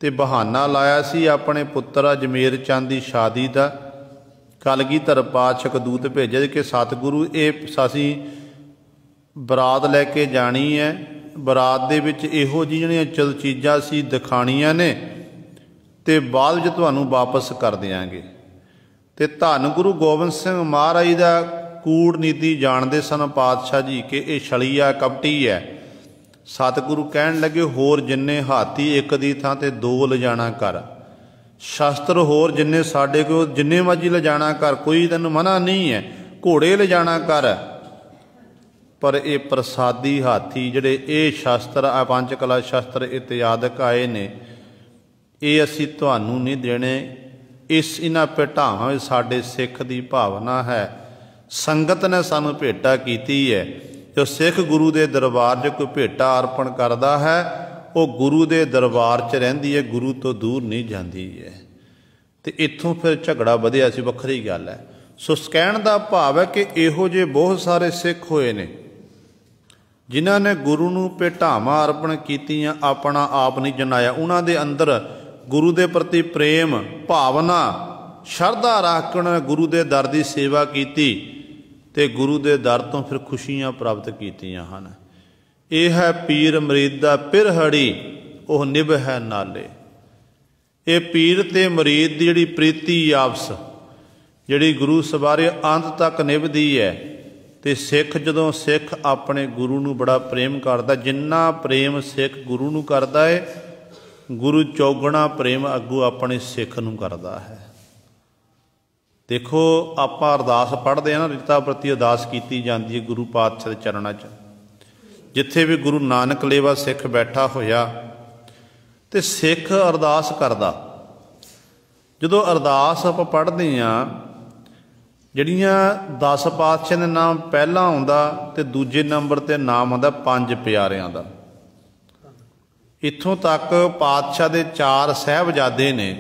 A: ते बहाना लाया सी अपने पुत्र अजमेर चंद की शादी का। कलगीधर पातशाह दूत भेजे कि सतगुरु ये असीं बरात लैके जानी है, बरात दे विच इहो जिहियां चल चीज़ां सी दिखाणियां ने, ते बाद विच तुहानूं वापस कर देंगे। ਤੇ ਧੰਨ ਗੁਰੂ ਗੋਬਿੰਦ ਸਿੰਘ ਮਹਾਰਾਜ ਦਾ ਕੂੜਨੀਤੀ ਜਾਣਦੇ ਸਨ ਪਾਤਸ਼ਾਹ ਜੀ ਕਿ ਇਹ ਛਲੀਆ ਕਪਟੀ ਹੈ। ਸਤਿਗੁਰੂ ਕਹਿਣ ਲੱਗੇ ਹੋਰ ਜਿੰਨੇ ਹਾਥੀ ਇੱਕ ਦੀ ਥਾਂ ਤੇ ਦੋ ਲਿਜਾਣਾ ਕਰ, ਸ਼ਸਤਰ ਹੋਰ ਜਿੰਨੇ ਸਾਡੇ ਕੋਲ ਜਿੰਨੇ ਮਰਜ਼ੀ ਲਿਜਾਣਾ ਕਰ, ਕੋਈ ਤੈਨੂੰ ਮਨਾ ਨਹੀਂ ਹੈ, ਘੋੜੇ ਲਿਜਾਣਾ ਕਰ, ਪਰ ਇਹ ਪ੍ਰਸਾਦੀ ਹਾਥੀ ਜਿਹੜੇ ਇਹ ਸ਼ਸਤਰ ਆ ਪੰਜ ਕਲਾ ਸ਼ਸਤਰ ਇਤਿਆਦਿਕ ਆਏ ਨੇ ਇਹ ਅਸੀਂ ਤੁਹਾਨੂੰ ਨਹੀਂ ਦੇਣੇ। ਇਸ ਇਹਨਾਂ ਭੇਟਾਵਾਂ ਵਿੱਚ ਸਾਡੇ ਸਿੱਖ ਦੀ ਭਾਵਨਾ ਹੈ। ਸੰਗਤ ਨੇ ਸਾਨੂੰ ਭੇਟਾ ਕੀਤੀ ਹੈ। ਜੋ ਸਿੱਖ ਗੁਰੂ ਦੇ ਦਰਬਾਰ 'ਚ ਕੋਈ ਭੇਟਾ ਅਰਪਣ ਕਰਦਾ ਹੈ ਉਹ ਗੁਰੂ ਦੇ ਦਰਬਾਰ 'ਚ ਰਹਿੰਦੀ ਹੈ, ਗੁਰੂ ਤੋਂ ਦੂਰ ਨਹੀਂ ਜਾਂਦੀ ਹੈ। ਅਤੇ ਇੱਥੋਂ ਫਿਰ ਝਗੜਾ ਵਧਿਆ ਸੀ, ਵੱਖਰੀ ਗੱਲ ਹੈ। ਸੋ ਕਹਿਣ ਦਾ ਭਾਵ ਹੈ ਕਿ ਇਹੋ ਜਿਹੇ ਬਹੁਤ ਸਾਰੇ ਸਿੱਖ ਹੋਏ ਨੇ ਜਿਨ੍ਹਾਂ ਨੇ ਗੁਰੂ ਨੂੰ ਭੇਟਾਵਾਂ ਅਰਪਣ ਕੀਤੀਆਂ, ਆਪਣਾ ਆਪ ਨਹੀਂ ਜਨਾਇਆ। ਉਹਨਾਂ ਦੇ ਅੰਦਰ ਗੁਰੂ ਦੇ ਪ੍ਰਤੀ ਪ੍ਰੇਮ ਭਾਵਨਾ ਸ਼ਰਧਾ ਰੱਖ ਕੇ ਉਹਨਾਂ ਨੇ ਗੁਰੂ ਦੇ ਦਰ ਦੀ ਸੇਵਾ ਕੀਤੀ ਅਤੇ ਗੁਰੂ ਦੇ ਦਰ ਤੋਂ ਫਿਰ ਖੁਸ਼ੀਆਂ ਪ੍ਰਾਪਤ ਕੀਤੀਆਂ ਹਨ। ਇਹ ਹੈ ਪੀਰ ਮਰੀਦ ਦਾ ਪਿਰਹੜੀ ਉਹ ਨਿਭੈ ਨਾਲੇ। ਇਹ ਪੀਰ ਅਤੇ ਮਰੀਦ ਦੀ ਜਿਹੜੀ ਪ੍ਰੀਤੀ ਆਪਸ ਜਿਹੜੀ ਗੁਰੂ ਸਵਾਰੇ ਅੰਤ ਤੱਕ ਨਿਭਦੀ ਹੈ। ਅਤੇ ਸਿੱਖ ਜਦੋਂ ਸਿੱਖ ਆਪਣੇ ਗੁਰੂ ਨੂੰ ਬੜਾ ਪ੍ਰੇਮ ਕਰਦਾ, ਜਿੰਨਾ ਪ੍ਰੇਮ ਸਿੱਖ ਗੁਰੂ ਨੂੰ ਕਰਦਾ ਹੈ ਗੁਰੂ ਚੌਗੁਣਾ ਪ੍ਰੇਮ ਅੱਗੋਂ ਆਪਣੇ ਸਿੱਖ ਨੂੰ ਕਰਦਾ ਹੈ। ਦੇਖੋ ਆਪਾਂ ਅਰਦਾਸ ਪੜ੍ਹਦੇ ਹਾਂ ਨਾ, ਰਿਤਾ ਪ੍ਰਤੀ ਅਰਦਾਸ ਕੀਤੀ ਜਾਂਦੀ ਹੈ ਗੁਰੂ ਪਾਤਸ਼ਾਹ ਦੇ ਚਰਨਾਂ 'ਚ। ਜਿੱਥੇ ਵੀ ਗੁਰੂ ਨਾਨਕ ਲੇਵਾ ਸਿੱਖ ਬੈਠਾ ਹੋਇਆ ਅਤੇ ਸਿੱਖ ਅਰਦਾਸ ਕਰਦਾ, ਜਦੋਂ ਅਰਦਾਸ ਆਪਾਂ ਪੜ੍ਹਦੇ ਹਾਂ ਜਿਹੜੀਆਂ 10 ਪਾਤਸ਼ਾਹ ਦੇ ਨਾਮ ਪਹਿਲਾਂ ਆਉਂਦਾ ਅਤੇ ਦੂਜੇ ਨੰਬਰ 'ਤੇ ਨਾਮ ਆਉਂਦਾ ਪੰਜ ਪਿਆਰਿਆਂ ਦਾ। ਇੱਥੋਂ ਤੱਕ ਪਾਤਸ਼ਾਹ ਦੇ 4 ਸਾਹਿਬਜ਼ਾਦੇ ਨੇ।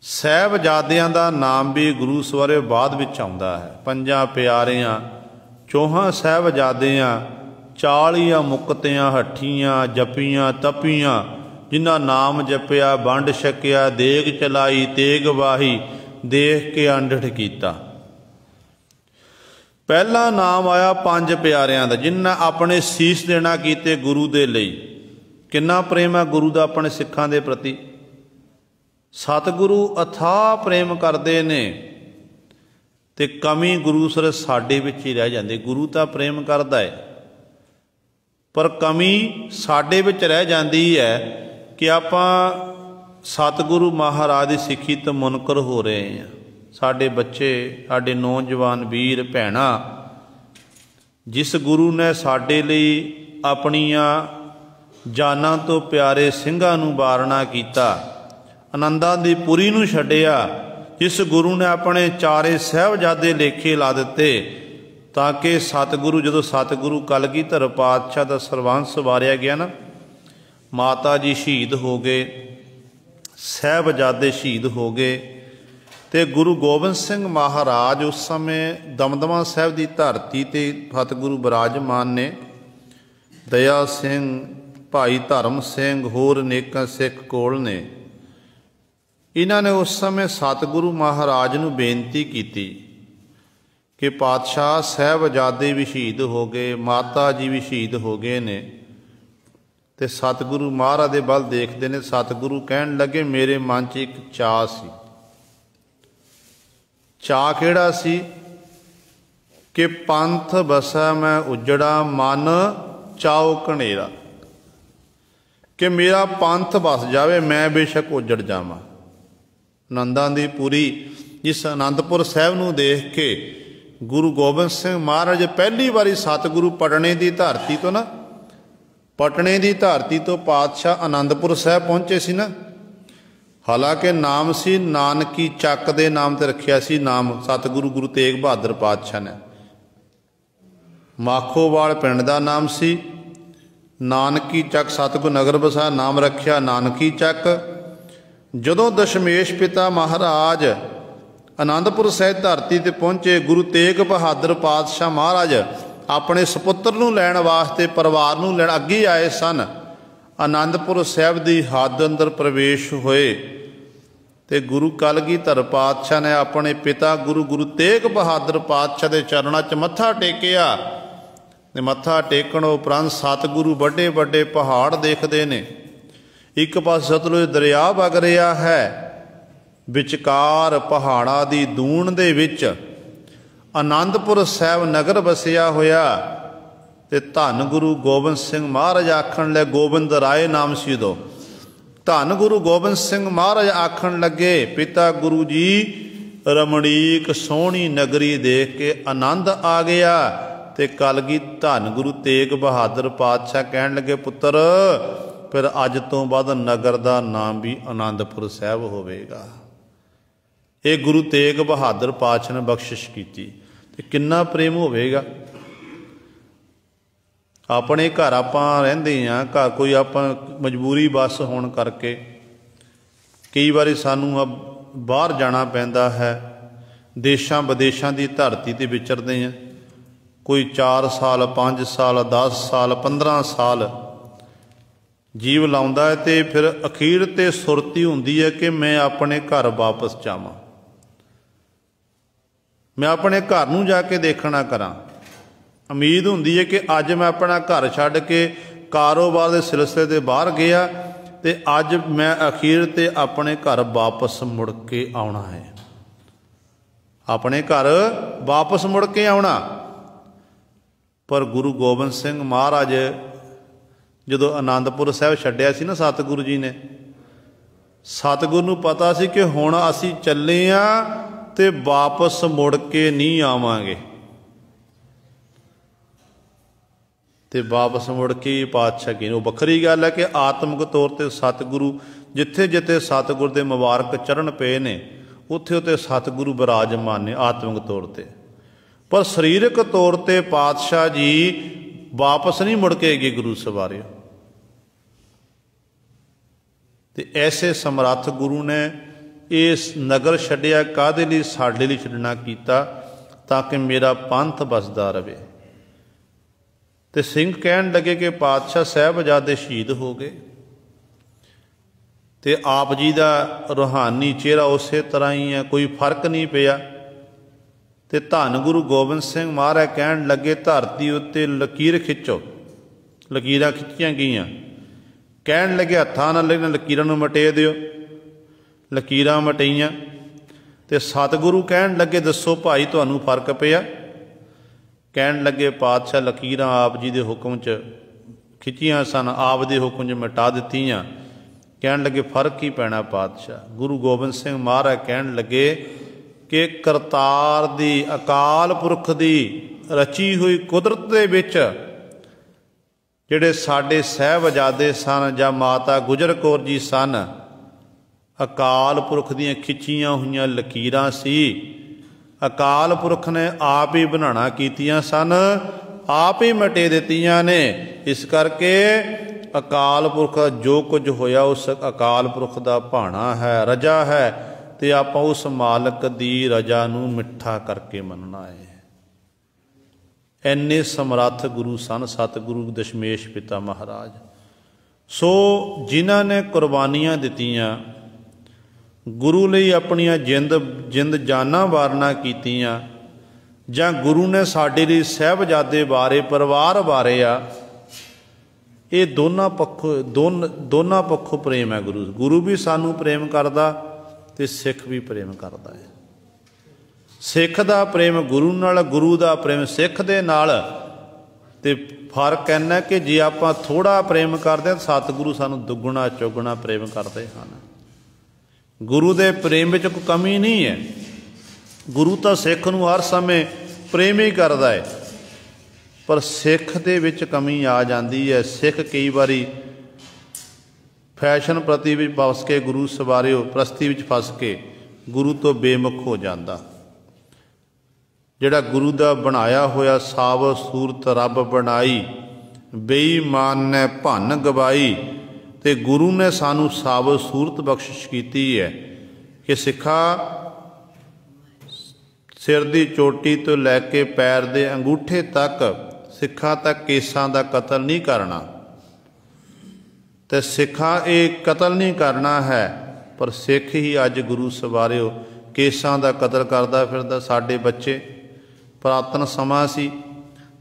A: ਸਾਹਿਬਜ਼ਾਦਿਆਂ ਦਾ ਨਾਮ ਵੀ ਗੁਰੂ ਸਵਾਰੇ ਬਾਅਦ ਵਿੱਚ ਆਉਂਦਾ ਹੈ। ਪੰਜਾਂ ਪਿਆਰਿਆਂ, 4 ਸਾਹਿਬਜ਼ਾਦਿਆਂ, 40 ਮੁਕਤਿਆਂ, ਹੱਠੀਆਂ, ਜਪੀਆਂ, ਤਪੀਆਂ, ਜਿਨ੍ਹਾਂ ਨਾਮ ਜਪਿਆ, ਵੰਡ ਛਕਿਆ, ਦੇਗ ਚਲਾਈ, ਤੇਗ ਵਾਹੀ, ਦੇਖ ਕੇ ਅੰਡਠ ਕੀਤਾ। ਪਹਿਲਾ ਨਾਮ ਆਇਆ ਪੰਜ ਪਿਆਰਿਆਂ ਦਾ, ਜਿਨ੍ਹਾਂ ਆਪਣੇ ਸੀਸ ਦੇਣਾ ਕੀਤੇ ਗੁਰੂ ਦੇ ਲਈ। ਕਿੰਨਾ ਪ੍ਰੇਮ ਹੈ ਗੁਰੂ ਦਾ ਆਪਣੇ ਸਿੱਖਾਂ ਦੇ ਪ੍ਰਤੀ। ਸਤਿਗੁਰੂ ਅਥਾਹ ਪ੍ਰੇਮ ਕਰਦੇ ਨੇ ਅਤੇ ਕਮੀ ਗੁਰੂ ਸਰ ਸਾਡੇ ਵਿੱਚ ਹੀ ਰਹਿ ਜਾਂਦੀ। ਗੁਰੂ ਤਾਂ ਪ੍ਰੇਮ ਕਰਦਾ ਹੈ ਪਰ ਕਮੀ ਸਾਡੇ ਵਿੱਚ ਰਹਿ ਜਾਂਦੀ ਹੈ ਕਿ ਆਪਾਂ ਸਤਿਗੁਰੂ ਮਹਾਰਾਜ ਦੀ ਸਿੱਖੀ ਤੋਂ ਮੁਨਕਰ ਹੋ ਰਹੇ ਹਾਂ। ਸਾਡੇ ਬੱਚੇ, ਸਾਡੇ ਨੌਜਵਾਨ ਵੀਰ ਭੈਣਾਂ, ਜਿਸ ਗੁਰੂ ਨੇ ਸਾਡੇ ਲਈ ਆਪਣੀਆਂ ਜਾਨਾਂ ਤੋਂ ਪਿਆਰੇ ਸਿੰਘਾਂ ਨੂੰ ਵਾਰਨਾ ਕੀਤਾ, ਆਨੰਦਾਂ ਦੀ ਪੁਰੀ ਨੂੰ ਛੱਡਿਆ, ਜਿਸ ਗੁਰੂ ਨੇ ਆਪਣੇ 4 ਸਾਹਿਬਜ਼ਾਦੇ ਲੇਖੇ ਲਾ ਦਿੱਤੇ ਤਾਂ ਕਿ ਸਤਿਗੁਰੂ, ਜਦੋਂ ਸਤਿਗੁਰੂ ਕਲਗੀਧਰ ਪਾਤਸ਼ਾਹ ਦਾ ਸਰਬੰਸ ਵਾਰਿਆ ਗਿਆ ਨਾ, ਮਾਤਾ ਜੀ ਸ਼ਹੀਦ ਹੋ ਗਏ, ਸਾਹਿਬਜ਼ਾਦੇ ਸ਼ਹੀਦ ਹੋ ਗਏ ਅਤੇ ਗੁਰੂ ਗੋਬਿੰਦ ਸਿੰਘ ਮਹਾਰਾਜ ਉਸ ਸਮੇਂ ਦਮਦਮਾ ਸਾਹਿਬ ਦੀ ਧਰਤੀ 'ਤੇ ਸਤਿਗੁਰੂ ਬਿਰਾਜਮਾਨ ਨੇ। ਦਇਆ ਸਿੰਘ, ਭਾਈ ਧਰਮ ਸਿੰਘ, ਹੋਰ ਅਨੇਕਾਂ ਸਿੱਖ ਕੋਲ ਨੇ। ਇਹਨਾਂ ਨੇ ਉਸ ਸਮੇਂ ਸਤਿਗੁਰੂ ਮਹਾਰਾਜ ਨੂੰ ਬੇਨਤੀ ਕੀਤੀ ਕਿ ਪਾਤਸ਼ਾਹ ਸਾਹਿਬਜ਼ਾਦੇ ਵੀ ਸ਼ਹੀਦ ਹੋ ਗਏ, ਮਾਤਾ ਜੀ ਵੀ ਸ਼ਹੀਦ ਹੋ ਗਏ ਨੇ। ਅਤੇ ਸਤਿਗੁਰੂ ਮਹਾਰਾਜ ਦੇ ਵੱਲ ਦੇਖਦੇ ਨੇ। ਸਤਿਗੁਰੂ ਕਹਿਣ ਲੱਗੇ ਮੇਰੇ ਮਨ 'ਚ ਇੱਕ ਚਾਅ ਸੀ। ਚਾਅ ਕਿਹੜਾ ਸੀ ਕਿ ਪੰਥ ਬਸੈ ਮੈਂ ਉਜੜਾ, ਮਨ ਚਾਉ ਘਨੇਰਾ, ਕਿ ਮੇਰਾ ਪੰਥ ਵਸ ਜਾਵੇ, ਮੈਂ ਬੇਸ਼ੱਕ ਉਜੜ ਜਾਵਾਂ। ਆਨੰਦਾਂ ਦੀ ਪੁਰੀ, ਜਿਸ ਅਨੰਦਪੁਰ ਸਾਹਿਬ ਨੂੰ ਦੇਖ ਕੇ ਗੁਰੂ ਗੋਬਿੰਦ ਸਿੰਘ ਮਹਾਰਾਜ ਪਹਿਲੀ ਵਾਰੀ ਸਤਿਗੁਰੂ ਪਟਨੇ ਦੀ ਧਰਤੀ ਤੋਂ ਨਾ, ਪਟਨੇ ਦੀ ਧਰਤੀ ਤੋਂ ਪਾਤਸ਼ਾਹ ਅਨੰਦਪੁਰ ਸਾਹਿਬ ਪਹੁੰਚੇ ਸੀ ਨਾ। ਹਾਲਾਂਕਿ ਨਾਮ ਸੀ ਨਾਨਕੀ ਚੱਕ ਦੇ ਨਾਮ 'ਤੇ ਰੱਖਿਆ ਸੀ ਨਾਮ ਸਤਿਗੁਰੂ ਗੁਰੂ ਤੇਗ ਬਹਾਦਰ ਪਾਤਸ਼ਾਹ ਨੇ। ਮਾਖੋਵਾਲ ਪਿੰਡ ਦਾ ਨਾਮ ਸੀ। ਨਾਨਕੀ ਚੱਕ ਸਤਿਗੁਰੂ ਨਗਰ ਵਸਾ, ਨਾਮ ਰੱਖਿਆ ਨਾਨਕੀ ਚੱਕ। ਜਦੋਂ ਦਸ਼ਮੇਸ਼ ਪਿਤਾ ਮਹਾਰਾਜ ਅਨੰਦਪੁਰ ਸਾਹਿਬ ਧਰਤੀ 'ਤੇ ਪਹੁੰਚੇ, ਗੁਰੂ ਤੇਗ ਬਹਾਦਰ ਪਾਤਸ਼ਾਹ ਮਹਾਰਾਜ ਆਪਣੇ ਸਪੁੱਤਰ ਨੂੰ ਲੈਣ ਵਾਸਤੇ, ਪਰਿਵਾਰ ਨੂੰ ਲੈਣ ਅੱਗੇ ਆਏ ਸਨ। ਅਨੰਦਪੁਰ ਸਾਹਿਬ ਦੀ ਹੱਦ ਅੰਦਰ ਪ੍ਰਵੇਸ਼ ਹੋਏ ਅਤੇ ਗੁਰੂ ਕਲਗੀਧਰ ਪਾਤਸ਼ਾਹ ਨੇ ਆਪਣੇ ਪਿਤਾ ਗੁਰੂ ਤੇਗ ਬਹਾਦਰ ਪਾਤਸ਼ਾਹ ਦੇ ਚਰਨਾਂ 'ਚ ਮੱਥਾ ਟੇਕਿਆ। ਅਤੇ ਮੱਥਾ ਟੇਕਣ ਉਪਰੰਤ ਸਤਿਗੁਰੂ ਵੱਡੇ ਵੱਡੇ ਪਹਾੜ ਦੇਖਦੇ ਨੇ। ਇੱਕ ਪਾਸੇ ਸਤਲੁਜ ਦਰਿਆ ਵਗ ਰਿਹਾ ਹੈ, विचकार पहाड़ा दी दूण दे विच आनंदपुर साहिब नगर बसिया होया। ते धन गुरु गोबिंद सिंह महाराज आखण लगे, गोबिंद राय नाम सी उदों, धन गुरु गोबिंद सिंह महाराज आखण लगे, पिता गुरु जी रमणीक सोहनी नगरी देख के आनंद आ गया। ते कलगी धन गुरु तेग बहादुर पातशाह कहण लगे, पुत्र फिर अज तो बाद नगर का नाम भी आनंदपुर साहिब होवेगा। ये गुरु तेग बहादुर पातशाह ने बख्शिश की। ते किन्ना प्रेम होवेगा। अपने घर आपां रहिंदे हां, घर कोई आपां मजबूरी बस होण करके कई बारी सानू बाहर जाना पैंदा है, देशां विदेशां की धरती ते विचरदे हैं। कोई 4 साल 5 साल 10 साल 15 साल जीव लाउंदा है, ते फिर अखीर ते सुरती हुंदी है कि मैं अपने घर वापस जावां, मैं अपने घर नूं जाके देखना करां। उम्मीद हुंदी है कि अज मैं अपना घर छड्ड के कारोबार के सिलसिले ते बाहर गया, ते अज मैं अखीर ते अपने घर वापस मुड़ के आउणा है, अपने घर वापस मुड़ के आउणा। पर गुरु गोबिंद सिंह महाराज जदों आनंदपुर साहिब छड्डिया सी ना सतगुरु जी ने, सतगुरु नूं पता सी कि हुण असीं चले आ ते वापस मुड़ के नहीं आवांगे। ते वापस मुड़ के पातशाह की वखरी गल है कि आत्मक तौर पर सतगुरु जिथे जिथे सतगुरु के मुबारक चरण पे ने उत्थे उत्थे सतगुरु विराजमान ने आत्मक तौर पर। पर सरीरक तौर पर पातशाह जी वापस नहीं मुड़ के गए गुरु सवारे। ते ऐसे समर्थ गुरु ने इस नगर छड्डिया काहदे लई, साडे लई छड्डना कीता ताकि मेरा पंथ बसदा रहे। ते सिंह कहन लगे कि पातशाह साहिबजादे शहीद हो गए, ते आप जी का रूहानी चेहरा उस तरह ही है, कोई फर्क नहीं पिया। ते धन गुरु गोबिंद सिंह महाराज कहन लगे, धरती उत्ते लकीर खिंचो। लकीरां खिंचियां गईयां, कहन लगे हत्थां नाल लकीरां नूं मटे दिओ। लकीरां मटाईयां ते सतगुरु कहन लगे, दसो भाई तुहानूं फर्क पिया? कहन लगे, पातशाह लकीरां आप जी के हुक्म च खिंचियां सन, आप दे हुक्म च मिटा दित्तियां। कहन लगे, फर्क ही पैना पातशाह? गुरु गोबिंद सिंह महाराज कहन लगे कि करतार दी, अकाल पुरख दी रची हुई कुदरत दे विच जिहड़े साडे साहिबजादे सन जां माता गुजर कौर जी सन, अकाल पुरख दीयां खिंचियां हुईयां लकीरां सी। अकाल पुरख ने आप ही बनाना कीतियां सन, आप ही मटे दित्तियां ने। इस करके अकाल पुरख जो कुछ होया उस अकाल पुरख दा भाणा है, रजा है, ते आपां उस मालक दी रजा नूं मिठा करके मनना है। इन्ने समर्थ गुरु सन सतगुरु दशमेश पिता महाराज। सो जिन्हां ने कुर्बानियां दित्तियां, गुरु लई अपनियां जिंद जानां वारना कीतियां, जां गुरु ने साडे लई साहिबजादे बारे परिवार बारे आ, ये दोनों पक्षों प्रेम है। गुरु भी सानू प्रेम करदा ते सिख भी प्रेम करदा है। सिख दा प्रेम गुरु नाल, गुरु दा प्रेम सिख दे नाल। ते फर्क इन्ना कि जे आपां थोड़ा प्रेम करदे सतगुरु सानू दुगुना चौगुना प्रेम करदे हन। गुरु दे प्रेम विच कोई कमी नहीं है। गुरु तां सिख नूं हर समय प्रेम ही करदा है, पर सिख दे विच कमी आ जाती है। सिख कई बारी फैशन प्रति विच फस के, गुरु सवारिओ प्रस्ती विच फस के गुरु तो बेमुख हो जाता। जिहड़ा गुरु दा बनाया होया सावत सूरत रब बनाई, बेईमान ने भन गवाई। ते गुरु ने सानू सावत सूरत बख्शिश की है कि सिखा सिर दी चोटी तो लैके पैर दे अंगूठे तक, सिखा तक केसां दा कतल नहीं करना। ते सिखा ये कतल नहीं करना है, पर सिख ही अज गुरु सवारिओ केसां दा कतल करदा फिरदा। साडे बच्चे पुरातन समा सी,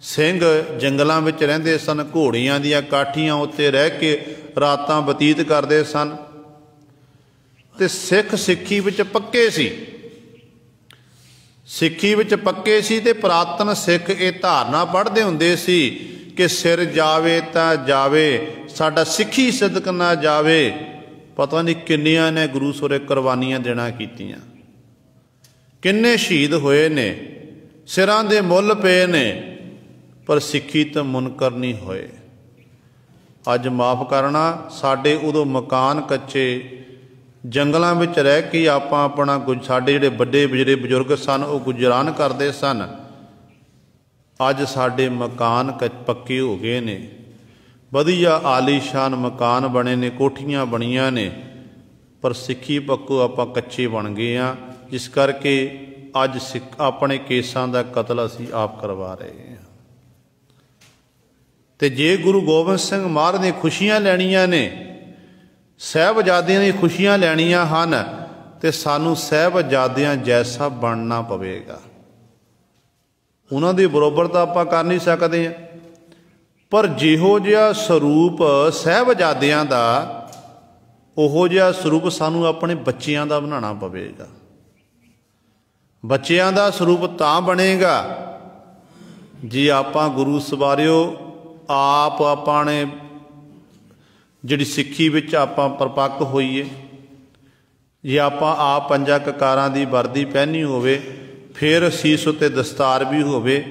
A: सिंह जंगलों में रहिंदे सन, घोड़ियां दियां काठियां उत्ते रह के रातां बतीत करते सन। ਤੇ ਸਿੱਖ ਸਿੱਖੀ ਵਿੱਚ ਪੱਕੇ ਸੀ। ਸਿੱਖੀ ਵਿੱਚ ਪੱਕੇ ਸੀ ਤੇ ਪੁਰਾਤਨ ਸਿੱਖ ਇਹ ਧਾਰਨਾ ਪੜ੍ਹਦੇ ਹੁੰਦੇ ਸੀ ਕਿ ਸਿਰ ਜਾਵੇ ਤਾਂ ਜਾਵੇ, ਸਾਡਾ ਸਿੱਖੀ ਸਿਦਕ ਨਾ ਜਾਵੇ। ਪਤਾ ਨਹੀਂ ਕਿੰਨੀਆਂ ਨੇ ਗੁਰੂ ਸੋਰੇ ਕੁਰਬਾਨੀਆਂ ਦੇਣਾ ਕੀਤੀਆਂ, ਕਿੰਨੇ ਸ਼ਹੀਦ ਹੋਏ ਨੇ, ਸਿਰਾਂ ਦੇ ਮੁੱਲ ਪਏ ਨੇ, ਪਰ ਸਿੱਖੀ ਤੋਂ ਮੁਨਕਰ ਨਹੀਂ ਹੋਏ। ਅੱਜ ਮਾਫ਼ ਕਰਨਾ, ਸਾਡੇ ਉਦੋਂ ਮਕਾਨ ਕੱਚੇ, ਜੰਗਲਾਂ ਵਿੱਚ ਰਹਿ ਕੇ ਆਪਾਂ ਆਪਣਾ ਸਾਡੇ ਜਿਹੜੇ ਵੱਡੇ ਜਿਹੜੇ ਬਜ਼ੁਰਗ ਸਨ ਉਹ ਗੁਜ਼ਰਾਨ ਕਰਦੇ ਸਨ। ਅੱਜ ਸਾਡੇ ਮਕਾਨ ਪੱਕੇ ਹੋ ਗਏ ਨੇ, ਵਧੀਆ ਆਲੀਸ਼ਾਨ ਮਕਾਨ ਬਣੇ ਨੇ, ਕੋਠੀਆਂ ਬਣੀਆਂ ਨੇ, ਪਰ ਸਿੱਖੀ ਪੱਕੋ ਆਪਾਂ ਕੱਚੇ ਬਣ ਗਏ ਹਾਂ। ਜਿਸ ਕਰਕੇ ਅੱਜ ਆਪਣੇ ਕੇਸਾਂ ਦਾ ਕਤਲ ਅਸੀਂ ਆਪ ਕਰਵਾ ਰਹੇ ਹਾਂ। ਤੇ ਜੇ ਗੁਰੂ ਗੋਬਿੰਦ ਸਿੰਘ ਮਹਾਰਾਜ ਦੀਆਂ ਖੁਸ਼ੀਆਂ ਲੈਣੀਆਂ ਨੇ, ਸਾਹਿਬਜ਼ਾਦਿਆਂ ਦੀਆਂ ਖੁਸ਼ੀਆਂ ਲੈਣੀਆਂ ਹਨ, ਤੇ ਸਾਨੂੰ ਸਾਹਿਬਜ਼ਾਦਿਆਂ ਜੈਸਾ ਬਣਨਾ ਪਵੇਗਾ। ਉਹਨਾਂ ਦੇ ਬਰਾਬਰ ਤਾਂ ਆਪਾਂ ਕਰ ਨਹੀਂ ਸਕਦੇ ਹਾਂ, ਪਰ ਜਿਹੋ ਜਿਹਾ ਸਰੂਪ ਸਾਹਿਬਜ਼ਾਦਿਆਂ ਦਾ, ਉਹੋ ਜਿਹਾ ਸਰੂਪ ਸਾਨੂੰ ਆਪਣੇ ਬੱਚਿਆਂ ਦਾ ਬਣਾਉਣਾ ਪਵੇਗਾ। ਬੱਚਿਆਂ ਦਾ ਸਰੂਪ ਤਾਂ ਬਣੇਗਾ ਜੇ ਆਪਾਂ ਗੁਰੂ ਸਵਾਰਿਓ ਆਪਾਂ ਨੇ ਜਿਹੜੀ ਸਿੱਖੀ ਵਿੱਚ ਆਪਾਂ ਪਰਪੱਕ ਹੋਈਏ, ਜੇ ਆਪਾਂ ਆਪ ਪੰਜਾਂ ਕਕਾਰਾਂ ਦੀ ਵਰਦੀ ਪਹਿਨੀ ਹੋਵੇ, ਫਿਰ ਸੀਸ ਉੱਤੇ ਦਸਤਾਰ ਵੀ ਹੋਵੇ,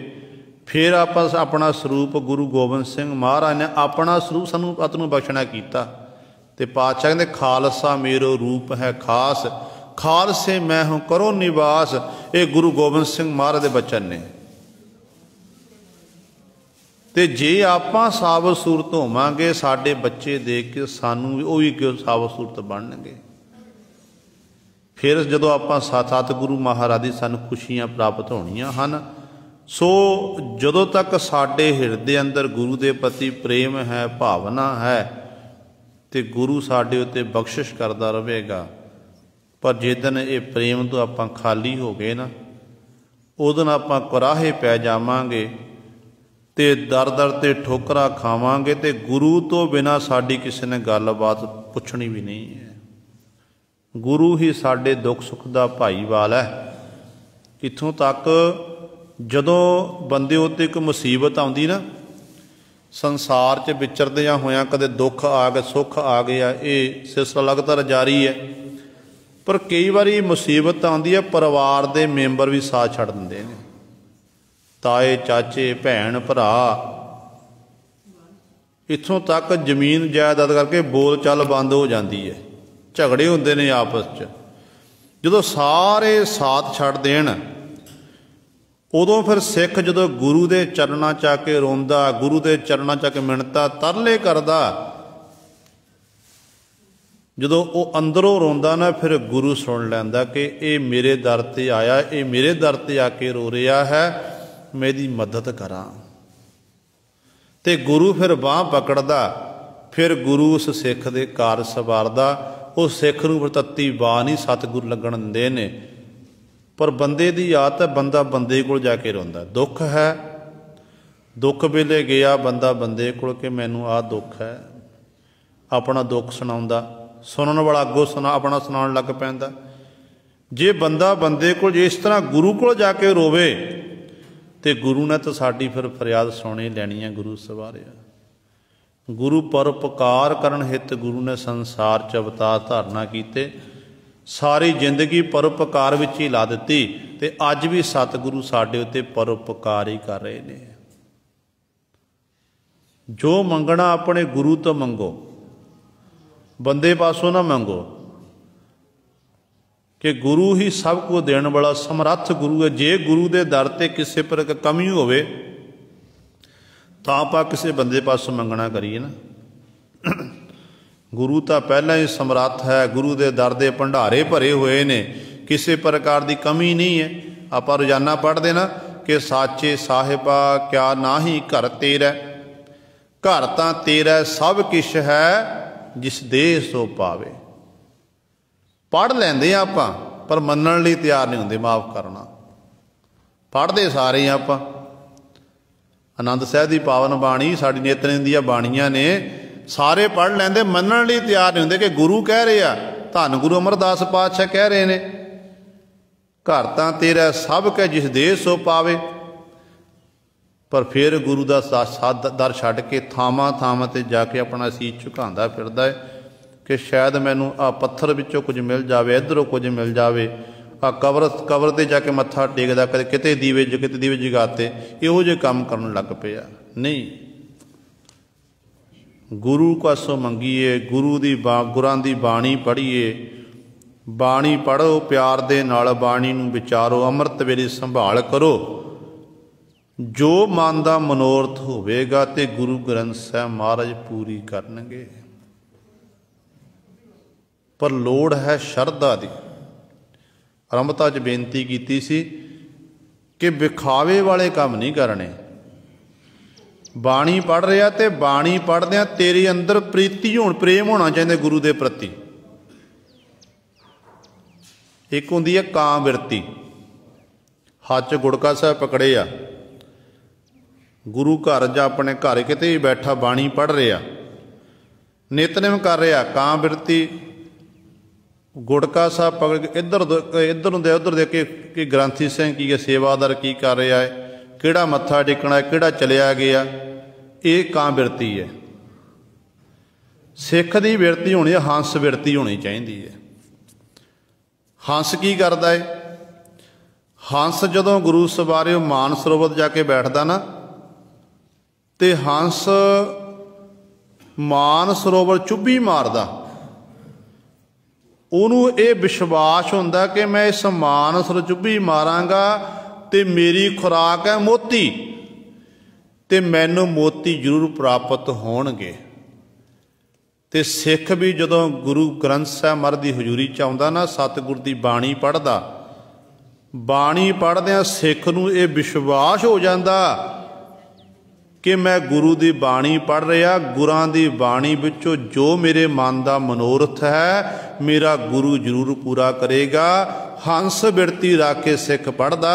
A: ਫਿਰ ਆਪਾਂ ਆਪਣਾ ਸਰੂਪ ਗੁਰੂ ਗੋਬਿੰਦ ਸਿੰਘ ਮਹਾਰਾਜ ਨੇ ਆਪਣਾ ਸਰੂਪ ਸਾਨੂੰ ਅਤ ਨੂੰ ਬਖਸ਼ਣਾ ਕੀਤਾ। ਤੇ ਪਾਤਸ਼ਾਹ ਕਹਿੰਦੇ ਖਾਲਸਾ ਮੇਰੋ ਰੂਪ ਹੈ ਖਾਸ, ਖਾਲਸੇ ਮੈਂ ਹੂੰ ਕਰੋ ਨਿਵਾਸ। ਇਹ ਗੁਰੂ ਗੋਬਿੰਦ ਸਿੰਘ ਮਹਾਰਾਜ ਦੇ ਬਚਨ ਨੇ। ਤੇ ਜੇ ਆਪਾਂ ਸਾਬਤ ਸੂਰਤ ਹੋਵਾਂਗੇ, ਸਾਡੇ ਬੱਚੇ ਦੇਖ ਕੇ ਸਾਨੂੰ ਵੀ ਉਹ ਵੀ ਕਿਉਂ ਸਾਬਤ ਸੂਰਤ ਬਣਨਗੇ। ਫਿਰ ਜਦੋਂ ਆਪਾਂ ਸਤਿਗੁਰੂ ਮਹਾਰਾਜ ਦੀ ਸਾਨੂੰ ਖੁਸ਼ੀਆਂ ਪ੍ਰਾਪਤ ਹੋਣੀਆਂ ਹਨ। ਸੋ ਜਦੋਂ ਤੱਕ ਸਾਡੇ ਹਿਰਦੇ ਅੰਦਰ ਗੁਰੂ ਦੇ ਪ੍ਰਤੀ ਪ੍ਰੇਮ ਹੈ, ਭਾਵਨਾ ਹੈ, ਤੇ ਗੁਰੂ ਸਾਡੇ ਉੱਤੇ ਬਖਸ਼ਿਸ਼ ਕਰਦਾ ਰਹੇਗਾ। ਪਰ ਜਿੱਦਣ ਇਹ ਪ੍ਰੇਮ ਤੋਂ ਆਪਾਂ ਖਾਲੀ ਹੋ ਗਏ ਨਾ, ਉਦੋਂ ਆਪਾਂ ਕੁਰਾਹੇ ਪੈ ਜਾਵਾਂਗੇ ਤੇ ਦਰ ਦਰ ਤੇ ਠੋਕਰਾਂ ਖਾਵਾਂਗੇ, ਤੇ ਗੁਰੂ ਤੋਂ ਬਿਨਾਂ ਸਾਡੀ ਕਿਸੇ ਨੇ ਗੱਲਬਾਤ ਪੁੱਛਣੀ ਵੀ ਨਹੀਂ ਹੈ। ਗੁਰੂ ਹੀ ਸਾਡੇ ਦੁੱਖ ਸੁੱਖ ਦਾ ਭਾਈਵਾਲ ਹੈ। ਇੱਥੋਂ ਤੱਕ ਜਦੋਂ ਬੰਦੇ ਉੱਤੇ ਇੱਕ ਮੁਸੀਬਤ ਆਉਂਦੀ ਨਾ, ਸੰਸਾਰ 'ਚ ਵਿਚਰਦਿਆਂ ਹੋਇਆਂ ਕਦੇ ਦੁੱਖ ਆ ਗਏ, ਸੁੱਖ ਆ ਗਿਆ, ਇਹ ਸਿਲਸਿਲਾ ਲਗਾਤਾਰ ਜਾਰੀ ਹੈ। ਪਰ ਕਈ ਵਾਰੀ ਮੁਸੀਬਤ ਆਉਂਦੀ ਹੈ, ਪਰਿਵਾਰ ਦੇ ਮੈਂਬਰ ਵੀ ਸਾਥ ਛੱਡ ਦਿੰਦੇ ਨੇ, ਤਾਏ ਚਾਚੇ ਭੈਣ ਭਰਾ। ਇੱਥੋਂ ਤੱਕ ਜ਼ਮੀਨ ਜਾਇਦਾਦ ਕਰਕੇ ਬੋਲ ਚਾਲ ਬੰਦ ਹੋ ਜਾਂਦੀ ਹੈ, ਝਗੜੇ ਹੁੰਦੇ ਨੇ ਆਪਸ 'ਚ। ਜਦੋਂ ਸਾਰੇ ਸਾਥ ਛੱਡ ਦੇਣ, ਉਦੋਂ ਫਿਰ ਸਿੱਖ ਜਦੋਂ ਗੁਰੂ ਦੇ ਚਰਨਾਂ 'ਚ ਆ ਕੇ ਰੋਂਦਾ, ਗੁਰੂ ਦੇ ਚਰਨਾਂ 'ਚ ਆ ਕੇ ਮਿੰਨਤਾਂ ਤਰਲੇ ਕਰਦਾ, ਜਦੋਂ ਉਹ ਅੰਦਰੋਂ ਰੋਂਦਾ ਨਾ, ਫਿਰ ਗੁਰੂ ਸੁਣ ਲੈਂਦਾ ਕਿ ਇਹ ਮੇਰੇ ਦਰ 'ਤੇ ਆਇਆ, ਇਹ ਮੇਰੇ ਦਰ 'ਤੇ ਆ ਕੇ ਰੋ ਰਿਹਾ ਹੈ, ਮੈਂ ਇਹਦੀ ਮਦਦ ਕਰਾਂ। ਤੇ ਗੁਰੂ ਫਿਰ ਬਾਂਹ ਪਕੜਦਾ, ਫਿਰ ਗੁਰੂ ਉਸ ਸਿੱਖ ਦੇ ਕਾਰ ਸਵਾਰਦਾ। ਉਹ ਸਿੱਖ ਨੂੰ ਫਿਰ ਤੱਤੀ ਬਾਂਹ ਨਹੀਂ ਸਤਿਗੁਰੂ ਲੱਗਣ ਦਿੰਦੇ ਨੇ। ਪਰ ਬੰਦੇ ਦੀ ਆਦਤ ਹੈ, ਬੰਦਾ ਬੰਦੇ ਕੋਲ ਜਾ ਕੇ ਰੋਂਦਾ। ਦੁੱਖ ਹੈ, ਦੁੱਖ ਵੇਲੇ ਗਿਆ ਬੰਦਾ ਬੰਦੇ ਕੋਲ ਕਿ ਮੈਨੂੰ ਆਹ ਦੁੱਖ ਹੈ, ਆਪਣਾ ਦੁੱਖ ਸੁਣਾਉਂਦਾ। ਸੁਣਨ ਵਾਲਾ ਅੱਗੋਂ ਆਪਣਾ ਸੁਣਾਉਣ ਲੱਗ ਪੈਂਦਾ। ਜੇ ਬੰਦਾ ਬੰਦੇ ਕੋਲ ਜੇ ਇਸ ਤਰ੍ਹਾਂ ਗੁਰੂ ਕੋਲ ਜਾ ਕੇ ਰੋਵੇ, ਤੇ ਗੁਰੂ ਨੇ ਤਾਂ ਸਾਡੀ ਫਿਰ ਫਰਿਆਦ ਸੁਣੀ ਲੈਣੀ ਹੈ। ਗੁਰੂ ਸਵਾਰਿਆ, ਗੁਰੂ ਪਰਉਪਕਾਰ ਕਰਨ ਹਿੱਤ ਗੁਰੂ ਨੇ ਸੰਸਾਰ 'ਚ ਅਵਤਾਰ ਧਾਰਨਾ ਕੀਤੇ, ਸਾਰੀ ਜ਼ਿੰਦਗੀ ਪਰਉਪਕਾਰ ਵਿੱਚ ਹੀ ਲਾ ਦਿੱਤੀ। ਤੇ ਅੱਜ ਵੀ ਸਤਿਗੁਰੂ ਸਾਡੇ ਉੱਤੇ ਪਰਉਪਕਾਰ ਹੀ ਕਰ ਰਹੇ ਨੇ। ਜੋ ਮੰਗਣਾ ਆਪਣੇ ਗੁਰੂ ਤੋਂ ਮੰਗੋ, ਬੰਦੇ ਪਾਸੋਂ ਨਾ ਮੰਗੋ, ਕਿ ਗੁਰੂ ਹੀ ਸਭ ਕੁਝ ਦੇਣ ਵਾਲਾ ਸਮਰੱਥ ਗੁਰੂ ਹੈ। ਜੇ ਗੁਰੂ ਦੇ ਦਰ 'ਤੇ ਕਿਸੇ ਪਰ ਕਮੀ ਹੋਵੇ ਤਾਂ ਆਪਾਂ ਕਿਸੇ ਬੰਦੇ ਪਾਸੋਂ ਮੰਗਣਾ ਕਰੀਏ ਨਾ। ਗੁਰੂ ਤਾਂ ਪਹਿਲਾਂ ਹੀ ਸਮਰੱਥ ਹੈ, ਗੁਰੂ ਦੇ ਦਰ ਦੇ ਭੰਡਾਰੇ ਭਰੇ ਹੋਏ ਨੇ, ਕਿਸੇ ਪ੍ਰਕਾਰ ਦੀ ਕਮੀ ਨਹੀਂ ਹੈ। ਆਪਾਂ ਰੋਜ਼ਾਨਾ ਪੜ੍ਹਦੇ ਨਾ ਕਿ ਸਾਚੇ ਸਾਹਿਬਾ ਕਿਆ ਨਾਹੀ ਘਰ ਤੇਰਾ, ਘਰ ਤਾਂ ਤੇਰਾ ਸਭ ਕਿਛ ਹੈ, ਜਿਸ ਦੇਹ ਸੋ ਪਾਵੇ। ਪੜ੍ਹ ਲੈਂਦੇ ਆ ਆਪਾਂ, ਪਰ ਮੰਨਣ ਲਈ ਤਿਆਰ ਨਹੀਂ ਹੁੰਦੇ। ਮਾਫ਼ ਕਰਨਾ, ਪੜ੍ਹਦੇ ਸਾਰੇ ਆਪਾਂ। ਆਨੰਦ ਸਾਹਿਬ ਦੀ ਪਾਵਨ ਬਾਣੀ ਸਾਡੀ ਨੇਤਰੇਂਦ ਦੀਆਂ ਬਾਣੀਆਂ ਨੇ, ਸਾਰੇ ਪੜ੍ਹ ਲੈਂਦੇ, ਮੰਨਣ ਲਈ ਤਿਆਰ ਨਹੀਂ ਹੁੰਦੇ ਕਿ ਗੁਰੂ ਕਹਿ ਰਹੇ ਆ धन गुरु अमरदास पातशाह कह रहे ने, घर तां तेरा सब कै जिस देह सो पावे। पर फिर गुरु का दर छड्ड के थावां थावां ते जाके अपना सीस झुकांदा फिरदा है कि शायद मैनू आ पत्थर विचों कुछ मिल जाए, इधरों कुछ मिल जाए, आ कबर ते जाके मत्था टेकदा, कदे किते दीवे जगाते, इहो जिहे काम करन लग पिया। नहीं, गुरु पासों मंगीए, गुरां दी बाणी पढ़ीए, बाणी पढ़ो प्यार दे नाल, बाणी नूं विचारो, अमृत वेले संभाल करो। जो मन का मनोरथ होवेगा ते गुरु ग्रंथ साहिब महाराज पूरी करनगे। पर लोड़ है शरधा दी। आरंभता च बेनती की सी कि विखावे वाले काम नहीं करने। बाणी पढ़ रहा तो बाणी पढ़द्या तेरे अंदर प्रीति प्रेम होना चाहिए गुरु के प्रति। एक होंदी है कां बिरती, हाथ च गुड़का साहब पकड़े आ, गुरु घर जा अपने घर किते भी बैठा बाणी पढ़ रहा, नितनेम कर रहा, कां बिरती गुड़का साहब पकड़ के इधर होंगे उधर देख के ग्रंथी सिंह की सेवादार की कर रहा है, किहड़ा मत्था टेकना है, किहड़ा चलिया गया, ये कां बिरती है। सिख की बिरती होनी है, हंस बिरती होनी चाहिए है। हंस की करता है? हंस जदों गुरु सवारे मान सरोवर जाके बैठदा ना, ते हंस मान सरोवर चुब्भी मारदा, उन्हों ये विश्वास होंदा कि मैं इस मान सरोवर चुब्भी मारांगा ते मेरी खुराक है मोती, ते मैनू मोती जरूर प्राप्त होणगे। ते सिख भी जदों गुरु ग्रंथ साहिब महाराज की हजूरी च आउंदा ना, सतगुर की बाणी पढ़दा, बाणी पढ़द्या सिख नूं ये विश्वास हो जाता कि मैं गुरु की बाणी पढ़ रहा, गुरां की बाणी विचों जो मेरे मन का मनोरथ है मेरा गुरु जरूर पूरा करेगा। हंस बिरती रख के सिख पढ़दा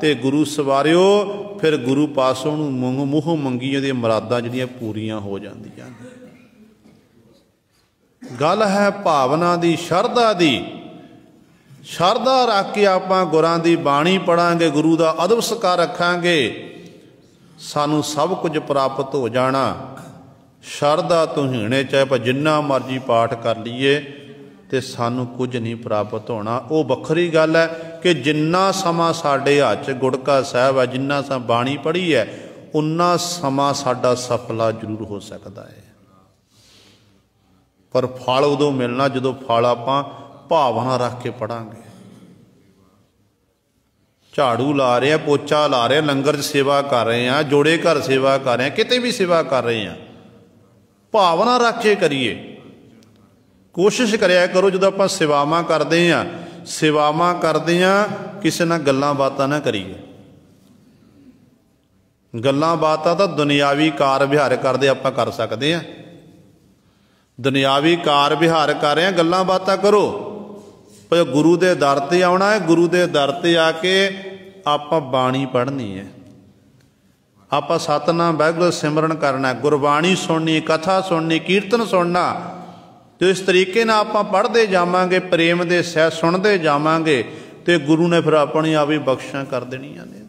A: ते गुरु सवारियो फिर गुरु पासों मूँह मंगियां दी मुरादां जिहड़ियां पूरियां हो जांदियां। गल है भावना दी, शरधा दी। शरधा रख के आपां गुरां दी बाणी पढ़ांगे, गुरु का अदब सत्कार रखांगे, सानू सब कुछ प्राप्त हो जाना। शरधा तो हीणे चाहे पर जिन्ना मर्जी पाठ कर लीए तो सानू कुछ नहीं प्राप्त होना। वो वखरी गल है कि जिन्ना समा साडे हाथ च गुड़का साहिब है, जिन्ना सा बाणी पढ़ी है, उन्ना समा साडा सफला जरूर हो सकता है। पर फल उदों मिलना जदों फल आपां भावना रख के पढ़ांगे। झाड़ू ला रहे हैं, पोचा ला रहे हैं, लंगर च सेवा कर रहे हैं, जोड़े घर सेवा कर रहे हैं, किते भी सेवा कर रहे हैं, भावना रख के करिए। कोशिश करिया करो जो आप सेवावां करते हैं, सेवावां करते हैं किसी नाल गल्लां बातां ना करिए। गल्लां बातां तो दुनियावी कार विहार करते आप कर सकते हैं। दुनियावी कार विहार कर रहे हैं, गल्लां बातां करो, पर गुरु के दर ते आना है। गुरु के दर ते आके आप बाणी पढ़नी है, आप सतनाम वाहिगुरू सिमरन करना, गुरबाणी सुननी, कथा सुननी, कीर्तन सुनना। तो इस तरीके ना आप पढ़ते जावांगे, प्रेम के सह सुनते जावांगे, तो गुरु ने फिर अपनी आप ही बख्शिशां कर देनियां ने।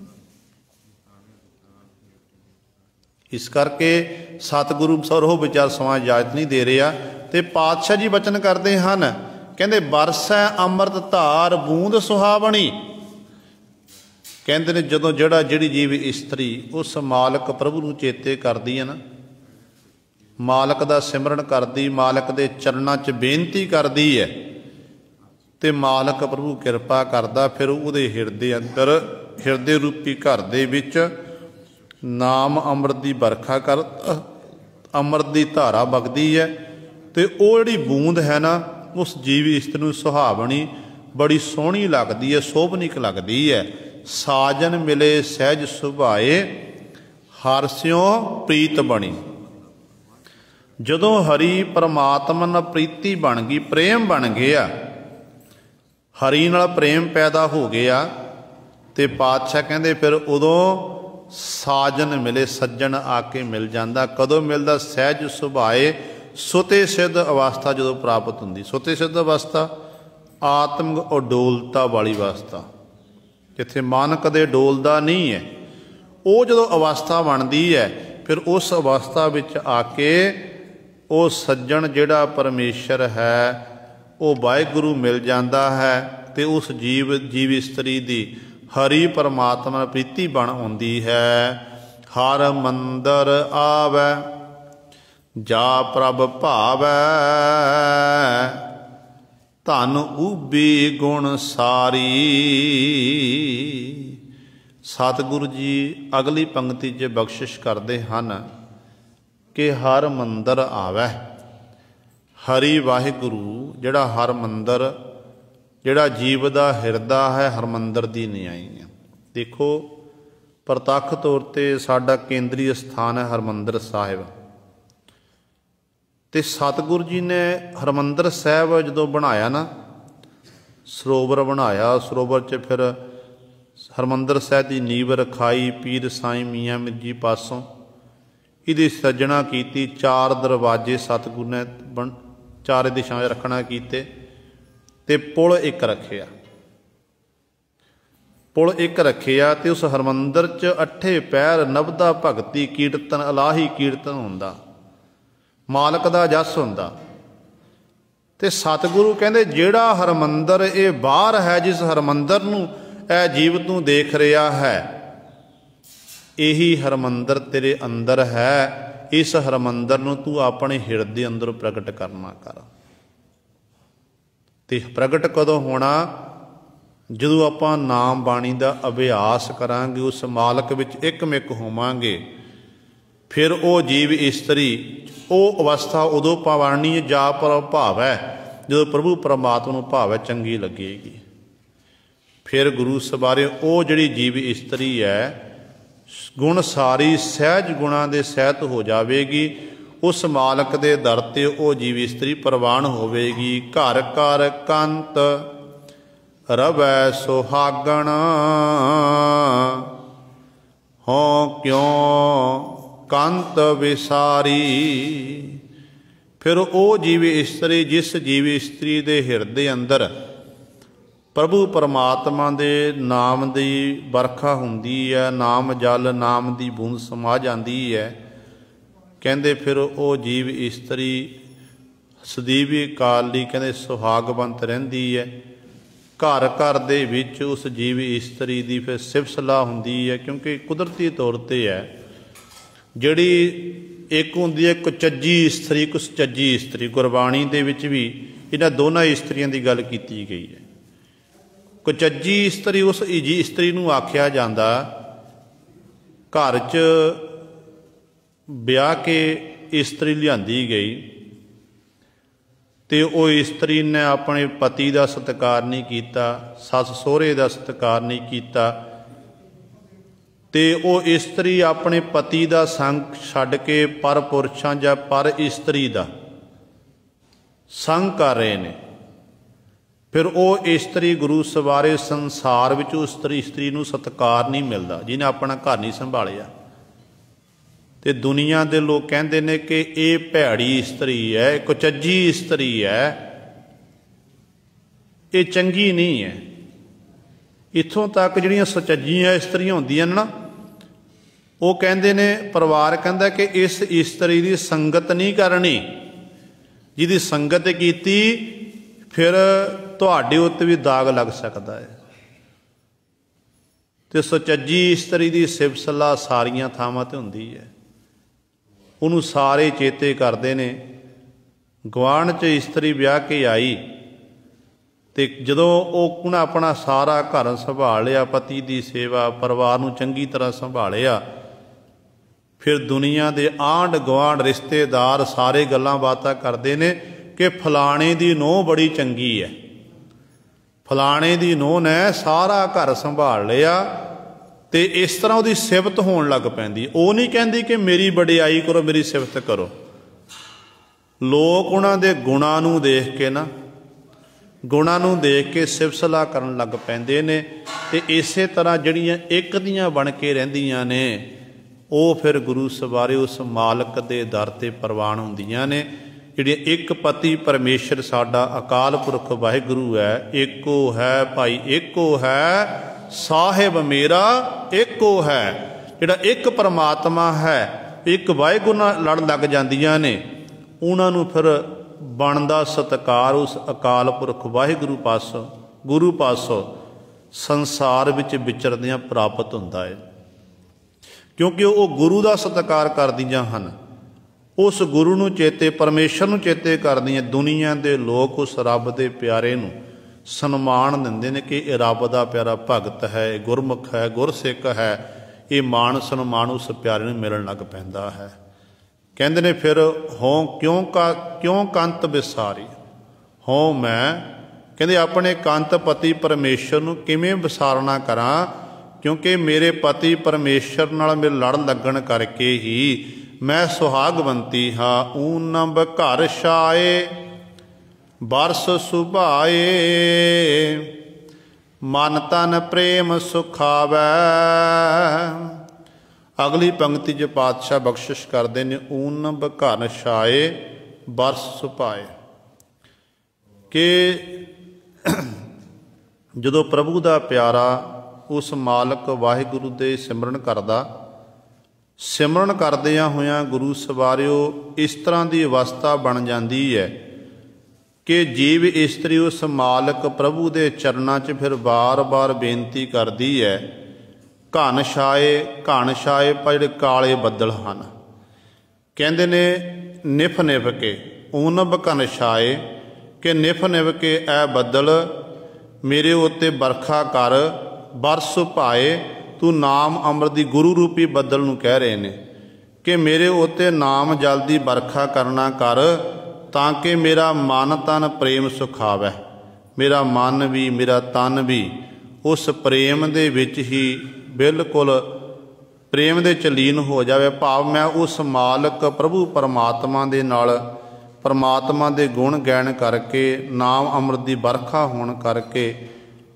A: इस करके सतगुरु सरोह विचार समाज इजाजत नहीं दे रहा। तो पातशाह जी बचन करते हैं, कहते बरसै अमृत धार बूंद सुहावनी। कहते ने जदों जिहड़ी जीव इस्त्री उस मालक प्रभु नूं चेते करदी है ना, मालक दा सिमरन करदी, मालक दे चरणां च बेनती करदी है, ते मालक प्रभु किरपा करदा। फिर उहदे हिरदे अंदर, हिरदे रूपी घर दे विच नाम अमृत की बरखा कर, अमृत की धारा वगदी है। तो वो जिहड़ी बूंद है ना, उस जीव इस्त्री नूं सुहावनी बड़ी सोहनी लगदी है, शोभनिक लगदी है। साजन मिले सहज सुभाए, हरस्यों प्रीत बनी। जदों हरि परमात्मा नाल प्रीति बन गई, प्रेम बन गया, हरि नाल प्रेम पैदा हो गया, तो पातशाह कहते फिर उदों साजन मिले, सज्जन आके मिल जाता। कदों मिलता? सहज सुभाए, ਸੁਤੇ ਸਿੱਧ ਅਵਸਥਾ ਜਦੋਂ ਪ੍ਰਾਪਤ ਹੁੰਦੀ। ਸੁਤੇ ਸਿੱਧ ਅਵਸਥਾ ਆਤਮਿਕ ਅਡੋਲਤਾ ਵਾਲੀ ਅਵਸਥਾ, ਜਿੱਥੇ ਮਨ ਕਦੇ ਡੋਲਦਾ ਨਹੀਂ ਹੈ, ਉਹ ਜਦੋਂ ਅਵਸਥਾ ਬਣਦੀ ਹੈ, ਫਿਰ ਉਸ ਅਵਸਥਾ ਵਿੱਚ ਆ ਕੇ ਉਹ ਸੱਜਣ ਜਿਹੜਾ ਪਰਮੇਸ਼ਰ ਹੈ ਉਹ ਵਾਹਿਗੁਰੂ ਮਿਲ ਜਾਂਦਾ ਹੈ, ਅਤੇ ਉਸ ਜੀਵ ਇਸਤਰੀ ਦੀ ਹਰੀ ਪਰਮਾਤਮਾ ਨਾਲ ਪ੍ਰੀਤੀ ਬਣ ਆਉਂਦੀ ਹੈ। ਹਰ ਮੰਦਰ ਆਵੈ ਜਾ ਪ੍ਰਭ ਭਾਵੈ, ਧਨ ਊਬੀ ਗੁਣ ਸਾਰੀ। ਸਤਿਗੁਰੂ ਜੀ ਅਗਲੀ ਪੰਕਤੀ 'ਚ ਬਖਸ਼ਿਸ਼ ਕਰਦੇ ਹਨ ਕਿ ਹਰ ਮੰਦਰ ਆਵੈ। ਹਰੀ ਵਾਹਿਗੁਰੂ ਜਿਹੜਾ ਹਰ ਮੰਦਰ, ਜਿਹੜਾ ਜੀਵ ਦਾ ਹਿਰਦਾ ਹੈ, ਹਰਮੰਦਰ ਦੀ ਨਿਆਈ ਹੈ। ਦੇਖੋ ਪ੍ਰਤੱਖ ਤੌਰ 'ਤੇ ਸਾਡਾ ਕੇਂਦਰੀ ਸਥਾਨ ਹੈ ਹਰਿਮੰਦਰ ਸਾਹਿਬ, ਅਤੇ ਸਤਿਗੁਰੂ ਜੀ ਨੇ ਹਰਿਮੰਦਰ ਸਾਹਿਬ ਜਦੋਂ ਬਣਾਇਆ ਨਾ, ਸਰੋਵਰ ਬਣਾਇਆ, ਸਰੋਵਰ 'ਚ ਫਿਰ ਹਰਿਮੰਦਰ ਸਾਹਿਬ ਦੀ ਨੀਂਹ ਰਖਾਈ ਪੀਰ ਸਾਈਂ ਮੀਆਂ ਮੀਰ ਜੀ ਪਾਸੋਂ, ਇਹਦੀ ਸਿਰਜਣਾ ਕੀਤੀ। 4 ਦਰਵਾਜ਼ੇ ਸਤਿਗੁਰੂ ਨੇ ਚਾਰੇ ਦਿਸ਼ਾਵਾਂ 'ਚ ਰੱਖਣਾ ਕੀਤੇ, ਅਤੇ ਪੁਲ ਇੱਕ ਰੱਖਿਆ, ਪੁਲ ਇੱਕ ਰੱਖਿਆ। ਅਤੇ ਉਸ ਹਰਿਮੰਦਰ 'ਚ 8 ਪਹਿਰ ਨਬਦਾ ਭਗਤੀ ਕੀਰਤਨ, ਇਲਾਹੀ ਕੀਰਤਨ ਹੁੰਦਾ, ਮਾਲਕ ਦਾ ਜਸ ਹੁੰਦਾ। ਅਤੇ ਸਤਿਗੁਰੂ ਕਹਿੰਦੇ ਜਿਹੜਾ ਹਰਿਮੰਦਰ ਇਹ ਬਾਹਰ ਹੈ, ਜਿਸ ਹਰਿਮੰਦਰ ਨੂੰ ਇਹ ਜੀਵ ਤੂੰ ਦੇਖ ਰਿਹਾ ਹੈ, ਇਹੀ ਹਰਿਮੰਦਰ ਤੇਰੇ ਅੰਦਰ ਹੈ। ਇਸ ਹਰਿਮੰਦਰ ਨੂੰ ਤੂੰ ਆਪਣੇ ਹਿਰਦੇ ਅੰਦਰ ਪ੍ਰਗਟ ਕਰਨਾ ਕਰ। ਅਤੇ ਪ੍ਰਗਟ ਕਦੋਂ ਹੋਣਾ? ਜਦੋਂ ਆਪਾਂ ਨਾਮ ਬਾਣੀ ਦਾ ਅਭਿਆਸ ਕਰਾਂਗੇ, ਉਸ ਮਾਲਕ ਵਿੱਚ ਇੱਕਮਿਕ ਹੋਵਾਂਗੇ, ਫਿਰ ਉਹ ਜੀਵ ਇਸਤਰੀ, ਉਹ ਅਵਸਥਾ ਉਦੋਂ ਪਾਵਾਣੀ ਹੈ ਜਾ ਪਰ ਭਾਵ ਹੈ, ਜਦੋਂ ਪ੍ਰਭੂ ਪਰਮਾਤਮਾ ਨੂੰ ਭਾਵ ਹੈ ਚੰਗੀ ਲੱਗੇਗੀ। ਫਿਰ ਗੁਰੂ ਸਵਾਰੇ ਉਹ ਜਿਹੜੀ ਜੀਵ ਇਸਤਰੀ ਹੈ ਗੁਣ ਸਾਰੀ ਸਹਿਜ ਗੁਣਾਂ ਦੇ ਸਹਿਤ ਹੋ ਜਾਵੇਗੀ। ਉਸ ਮਾਲਕ ਦੇ ਦਰ 'ਤੇ ਉਹ ਜੀਵ ਇਸਤਰੀ ਪ੍ਰਵਾਨ ਹੋਵੇਗੀ। ਘਰ ਘਰ ਕੰਤ ਰਵੈ ਸੁਹਾਗਣ, ਹੋਂ ਕਿਉਂ ਕੰਤ ਵਿਸਾਰੀ। ਫਿਰ ਉਹ ਜੀਵ ਇਸਤਰੀ, ਜਿਸ ਜੀਵ ਇਸਤਰੀ ਦੇ ਹਿਰਦੇ ਅੰਦਰ ਪ੍ਰਭੂ ਪਰਮਾਤਮਾ ਦੇ ਨਾਮ ਦੀ ਵਰਖਾ ਹੁੰਦੀ ਹੈ, ਨਾਮ ਜਲ, ਨਾਮ ਦੀ ਬੂੰਦ ਸਮਾ ਜਾਂਦੀ ਹੈ, ਕਹਿੰਦੇ ਫਿਰ ਉਹ ਜੀਵ ਇਸਤਰੀ ਸਦੀਵੀ ਕਾਲ ਲਈ ਕਹਿੰਦੇ ਸੁਹਾਗਵੰਤ ਰਹਿੰਦੀ ਹੈ। ਘਰ ਘਰ ਦੇ ਵਿੱਚ ਉਸ ਜੀਵ ਇਸਤਰੀ ਦੀ ਫਿਰ ਸਿਫਤ ਸਲਾਹ ਹੁੰਦੀ ਹੈ, ਕਿਉਂਕਿ ਕੁਦਰਤੀ ਤੌਰ 'ਤੇ ਹੈ। ਜਿਹੜੀ ਇੱਕ ਹੁੰਦੀ ਹੈ ਕੁਚੱਜੀ ਇਸਤਰੀ, ਇੱਕ ਸੁਚੱਜੀ ਇਸਤਰੀ। ਗੁਰਬਾਣੀ ਦੇ ਵਿੱਚ ਵੀ ਇਹਨਾਂ ਦੋਨਾਂ ਇਸਤਰੀਆਂ ਦੀ ਗੱਲ ਕੀਤੀ ਗਈ ਹੈ। ਕੁਚੱਜੀ ਇਸਤਰੀ ਉਸ ਇਸਤਰੀ ਨੂੰ ਆਖਿਆ ਜਾਂਦਾ ਘਰ 'ਚ ਵਿਆਹ ਕੇ ਇਸਤਰੀ ਲਿਆਂਦੀ ਗਈ, ਅਤੇ ਉਹ ਇਸਤਰੀ ਨੇ ਆਪਣੇ ਪਤੀ ਦਾ ਸਤਿਕਾਰ ਨਹੀਂ ਕੀਤਾ, ਸੱਸ ਸਹੁਰੇ ਦਾ ਸਤਿਕਾਰ ਨਹੀਂ ਕੀਤਾ, ਅਤੇ ਉਹ ਇਸਤਰੀ ਆਪਣੇ ਪਤੀ ਦਾ ਸੰਗ ਛੱਡ ਕੇ ਪਰ ਪੁਰਸ਼ਾਂ ਜਾਂ ਪਰ ਇਸਤਰੀ ਦਾ ਸੰਗ ਕਰ ਰਹੇ ਨੇ। ਫਿਰ ਉਹ ਇਸਤਰੀ ਗੁਰੂ ਸਵਾਰੇ ਸੰਸਾਰ ਵਿੱਚ ਉਸ ਇਸਤਰੀ ਨੂੰ ਸਤਿਕਾਰ ਨਹੀਂ ਮਿਲਦਾ ਜਿਹਨੇ ਆਪਣਾ ਘਰ ਨਹੀਂ ਸੰਭਾਲਿਆ। ਅਤੇ ਦੁਨੀਆ ਦੇ ਲੋਕ ਕਹਿੰਦੇ ਨੇ ਕਿ ਇਹ ਭੈੜੀ ਇਸਤਰੀ ਹੈ, ਕੁਚੱਜੀ ਇਸਤਰੀ ਹੈ, ਇਹ ਚੰਗੀ ਨਹੀਂ ਹੈ। ਇੱਥੋਂ ਤੱਕ ਜਿਹੜੀਆਂ ਸੁਚੱਜੀਆਂ ਇਸਤਰੀਆਂ ਹੁੰਦੀਆਂ ਨੇ ਨਾ, ਉਹ ਕਹਿੰਦੇ ਨੇ, ਪਰਿਵਾਰ ਕਹਿੰਦਾ ਕਿ ਇਸ ਇਸਤਰੀ ਦੀ ਸੰਗਤ ਨਹੀਂ ਕਰਨੀ, ਜਿਹਦੀ ਸੰਗਤ ਕੀਤੀ ਫਿਰ ਤੁਹਾਡੇ ਉੱਤੇ ਵੀ ਦਾਗ ਲੱਗ ਸਕਦਾ ਹੈ। ਅਤੇ ਸੁਚੱਜੀ ਇਸਤਰੀ ਦੀ ਸਿਫਤ ਸਲਾਹ ਸਾਰੀਆਂ ਥਾਵਾਂ 'ਤੇ ਹੁੰਦੀ ਹੈ, ਉਹਨੂੰ ਸਾਰੇ ਚੇਤੇ ਕਰਦੇ ਨੇ। ਗੁਆਂਢ 'ਚ ਇਸਤਰੀ ਵਿਆਹ ਕੇ ਆਈ, ਅਤੇ ਜਦੋਂ ਉਹਨੇ ਆਪਣਾ ਸਾਰਾ ਘਰ ਸੰਭਾਲ ਲਿਆ, ਪਤੀ ਦੀ ਸੇਵਾ, ਪਰਿਵਾਰ ਨੂੰ ਚੰਗੀ ਤਰ੍ਹਾਂ ਸੰਭਾਲਿਆ, ਫਿਰ ਦੁਨੀਆ ਦੇ ਆਂਢ ਗੁਆਂਢ ਰਿਸ਼ਤੇਦਾਰ ਸਾਰੇ ਗੱਲਾਂ ਬਾਤਾਂ ਕਰਦੇ ਨੇ ਕਿ ਫਲਾਣੇ ਦੀ ਨੂੰਹ ਬੜੀ ਚੰਗੀ ਹੈ, ਫਲਾਣੇ ਦੀ ਨੂੰਹ ਨੇ ਸਾਰਾ ਘਰ ਸੰਭਾਲ ਲਿਆ, ਅਤੇ ਇਸ ਤਰ੍ਹਾਂ ਉਹਦੀ ਸਿਫਤ ਹੋਣ ਲੱਗ ਪੈਂਦੀ। ਉਹ ਨਹੀਂ ਕਹਿੰਦੀ ਕਿ ਮੇਰੀ ਵਡਿਆਈ ਕਰੋ, ਮੇਰੀ ਸਿਫਤ ਕਰੋ। ਲੋਕ ਉਹਨਾਂ ਦੇ ਗੁਣਾਂ ਨੂੰ ਦੇਖ ਕੇ ਨਾ, ਗੁਣਾਂ ਨੂੰ ਦੇਖ ਕੇ ਸਿਫਤ ਸਲਾਹ ਕਰਨ ਲੱਗ ਪੈਂਦੇ ਨੇ। ਅਤੇ ਇਸੇ ਤਰ੍ਹਾਂ ਜਿਹੜੀਆਂ ਇੱਕ ਦੀਆਂ ਬਣ ਕੇ ਰਹਿੰਦੀਆਂ ਨੇ, ਉਹ ਫਿਰ ਗੁਰੂ ਸਵਾਰੇ ਉਸ ਮਾਲਕ ਦੇ ਦਰ 'ਤੇ ਪ੍ਰਵਾਨ ਹੁੰਦੀਆਂ ਨੇ। ਜਿਹੜੀਆਂ ਇੱਕ ਪਤੀ ਪਰਮੇਸ਼ਰ ਸਾਡਾ ਅਕਾਲ ਪੁਰਖ ਵਾਹਿਗੁਰੂ ਹੈ, ਏਕੋ ਹੈ ਭਾਈ ਏਕੋ ਹੈ ਸਾਹਿਬ ਮੇਰਾ ਏਕੋ ਹੈ। ਜਿਹੜਾ ਇੱਕ ਪਰਮਾਤਮਾ ਹੈ, ਇੱਕ ਵਾਹਿਗੁਰੂ ਨਾਲ ਲੜ ਲੱਗ ਜਾਂਦੀਆਂ ਨੇ, ਉਹਨਾਂ ਨੂੰ ਫਿਰ ਬਣਦਾ ਸਤਿਕਾਰ ਉਸ ਅਕਾਲ ਪੁਰਖ ਵਾਹਿਗੁਰੂ ਪਾਸੋਂ, ਗੁਰੂ ਪਾਸੋਂ ਸੰਸਾਰ ਵਿੱਚ ਵਿਚਰਦਿਆਂ ਪ੍ਰਾਪਤ ਹੁੰਦਾ ਹੈ, ਕਿਉਂਕਿ ਉਹ ਗੁਰੂ ਦਾ ਸਤਿਕਾਰ ਕਰਦੀਆਂ ਹਨ। ਉਸ ਗੁਰੂ ਨੂੰ ਚੇਤੇ, ਪਰਮੇਸ਼ਰ ਨੂੰ ਚੇਤੇ ਕਰਦੀਆਂ। ਦੁਨੀਆ ਦੇ ਲੋਕ ਉਸ ਰੱਬ ਦੇ ਪਿਆਰੇ ਨੂੰ ਸਨਮਾਨ ਦਿੰਦੇ ਨੇ ਕਿ ਇਹ ਰੱਬ ਦਾ ਪਿਆਰਾ ਭਗਤ ਹੈ, ਗੁਰਮੁਖ ਹੈ, ਗੁਰਸਿੱਖ ਹੈ। ਇਹ ਮਾਣ ਸਨਮਾਨ ਉਸ ਪਿਆਰੇ ਨੂੰ ਮਿਲਣ ਲੱਗ ਪੈਂਦਾ ਹੈ। ਕਹਿੰਦੇ ਨੇ ਫਿਰ ਕਿਉਂ ਕੰਤ ਵਿਸਾਰੀ, ਹੋਂ ਮੈਂ, ਕਹਿੰਦੇ ਆਪਣੇ ਕੰਤ ਪਤੀ ਪਰਮੇਸ਼ਰ ਨੂੰ ਕਿਵੇਂ ਵਿਸਾਰਨਾ ਕਰਾਂ, ਕਿਉਂਕਿ ਮੇਰੇ ਪਤੀ ਪਰਮੇਸ਼ਰ ਨਾਲ ਮੇਰੇ ਲੜ ਲੱਗਣ ਕਰਕੇ ਹੀ ਮੈਂ ਸੁਹਾਗਵੰਤੀ ਹਾਂ। ਊਨਬ ਘਰ ਛਾਏ ਬਰਸ ਸੁਭਾਏ, ਮਨ ਤਨ ਪ੍ਰੇਮ ਸੁਖਾਵੈ। ਅਗਲੀ ਪੰਕਤੀ 'ਚ ਪਾਤਸ਼ਾਹ ਬਖਸ਼ਿਸ਼ ਕਰਦੇ ਨੇ, ਊਨਬ ਘਰ ਛਾਏ ਬਰਸ ਸੁਭਾਏ, ਕਿ ਜਦੋਂ ਪ੍ਰਭੂ ਦਾ ਪਿਆਰਾ ਉਸ ਮਾਲਕ ਵਾਹਿਗੁਰੂ ਦੇ ਸਿਮਰਨ ਕਰਦਾ, ਸਿਮਰਨ ਕਰਦਿਆਂ ਹੋਇਆਂ ਗੁਰੂ ਸਵਾਰਿਓ ਇਸ ਤਰ੍ਹਾਂ ਦੀ ਅਵਸਥਾ ਬਣ ਜਾਂਦੀ ਹੈ ਕਿ ਜੀਵ ਇਸਤਰੀ ਉਸ ਮਾਲਕ ਪ੍ਰਭੂ ਦੇ ਚਰਨਾਂ 'ਚ ਫਿਰ ਵਾਰ-ਵਾਰ ਬੇਨਤੀ ਕਰਦੀ ਹੈ, ਘਨ ਛਾਏ ਪਾ ਜਿਹੜੇ ਕਾਲੇ ਬੱਦਲ ਹਨ, ਕਹਿੰਦੇ ਨੇ ਨਿਫ ਨਿਫ ਕੇ, ਊਨਬ ਘਨ ਛਾਏ, ਕਿ ਨਿਫ ਨਿਫ ਕੇ ਇਹ ਬੱਦਲ ਮੇਰੇ ਉੱਤੇ ਵਰਖਾ ਕਰ, ਬਰਸ ਭਾਏ, ਤੂੰ ਨਾਮ ਅੰਮ੍ਰਿਤ ਦੀ ਗੁਰੂ ਰੂਪੀ ਬੱਦਲ ਨੂੰ ਕਹਿ ਰਹੇ ਨੇ ਕਿ ਮੇਰੇ ਉੱਤੇ ਨਾਮ ਜਲ ਦੀ ਵਰਖਾ ਕਰਨਾ ਕਰ, ਤਾਂ ਕਿ ਮੇਰਾ ਮਨ ਤਨ ਪ੍ਰੇਮ ਸੁਖਾਵੈ, ਮੇਰਾ ਮਨ ਵੀ ਮੇਰਾ ਤਨ ਵੀ ਉਸ ਪ੍ਰੇਮ ਦੇ ਵਿੱਚ ਹੀ ਬਿਲਕੁਲ ਪ੍ਰੇਮ ਦੇ 'ਚ ਲੀਨ ਹੋ ਜਾਵੇ। ਭਾਵ ਮੈਂ ਉਸ ਮਾਲਕ ਪ੍ਰਭੂ ਪਰਮਾਤਮਾ ਦੇ ਨਾਲ, ਪਰਮਾਤਮਾ ਦੇ ਗੁਣ ਗਾਇਨ ਕਰਕੇ, ਨਾਮ ਅੰਮ੍ਰਿਤ ਦੀ ਵਰਖਾ ਹੋਣ ਕਰਕੇ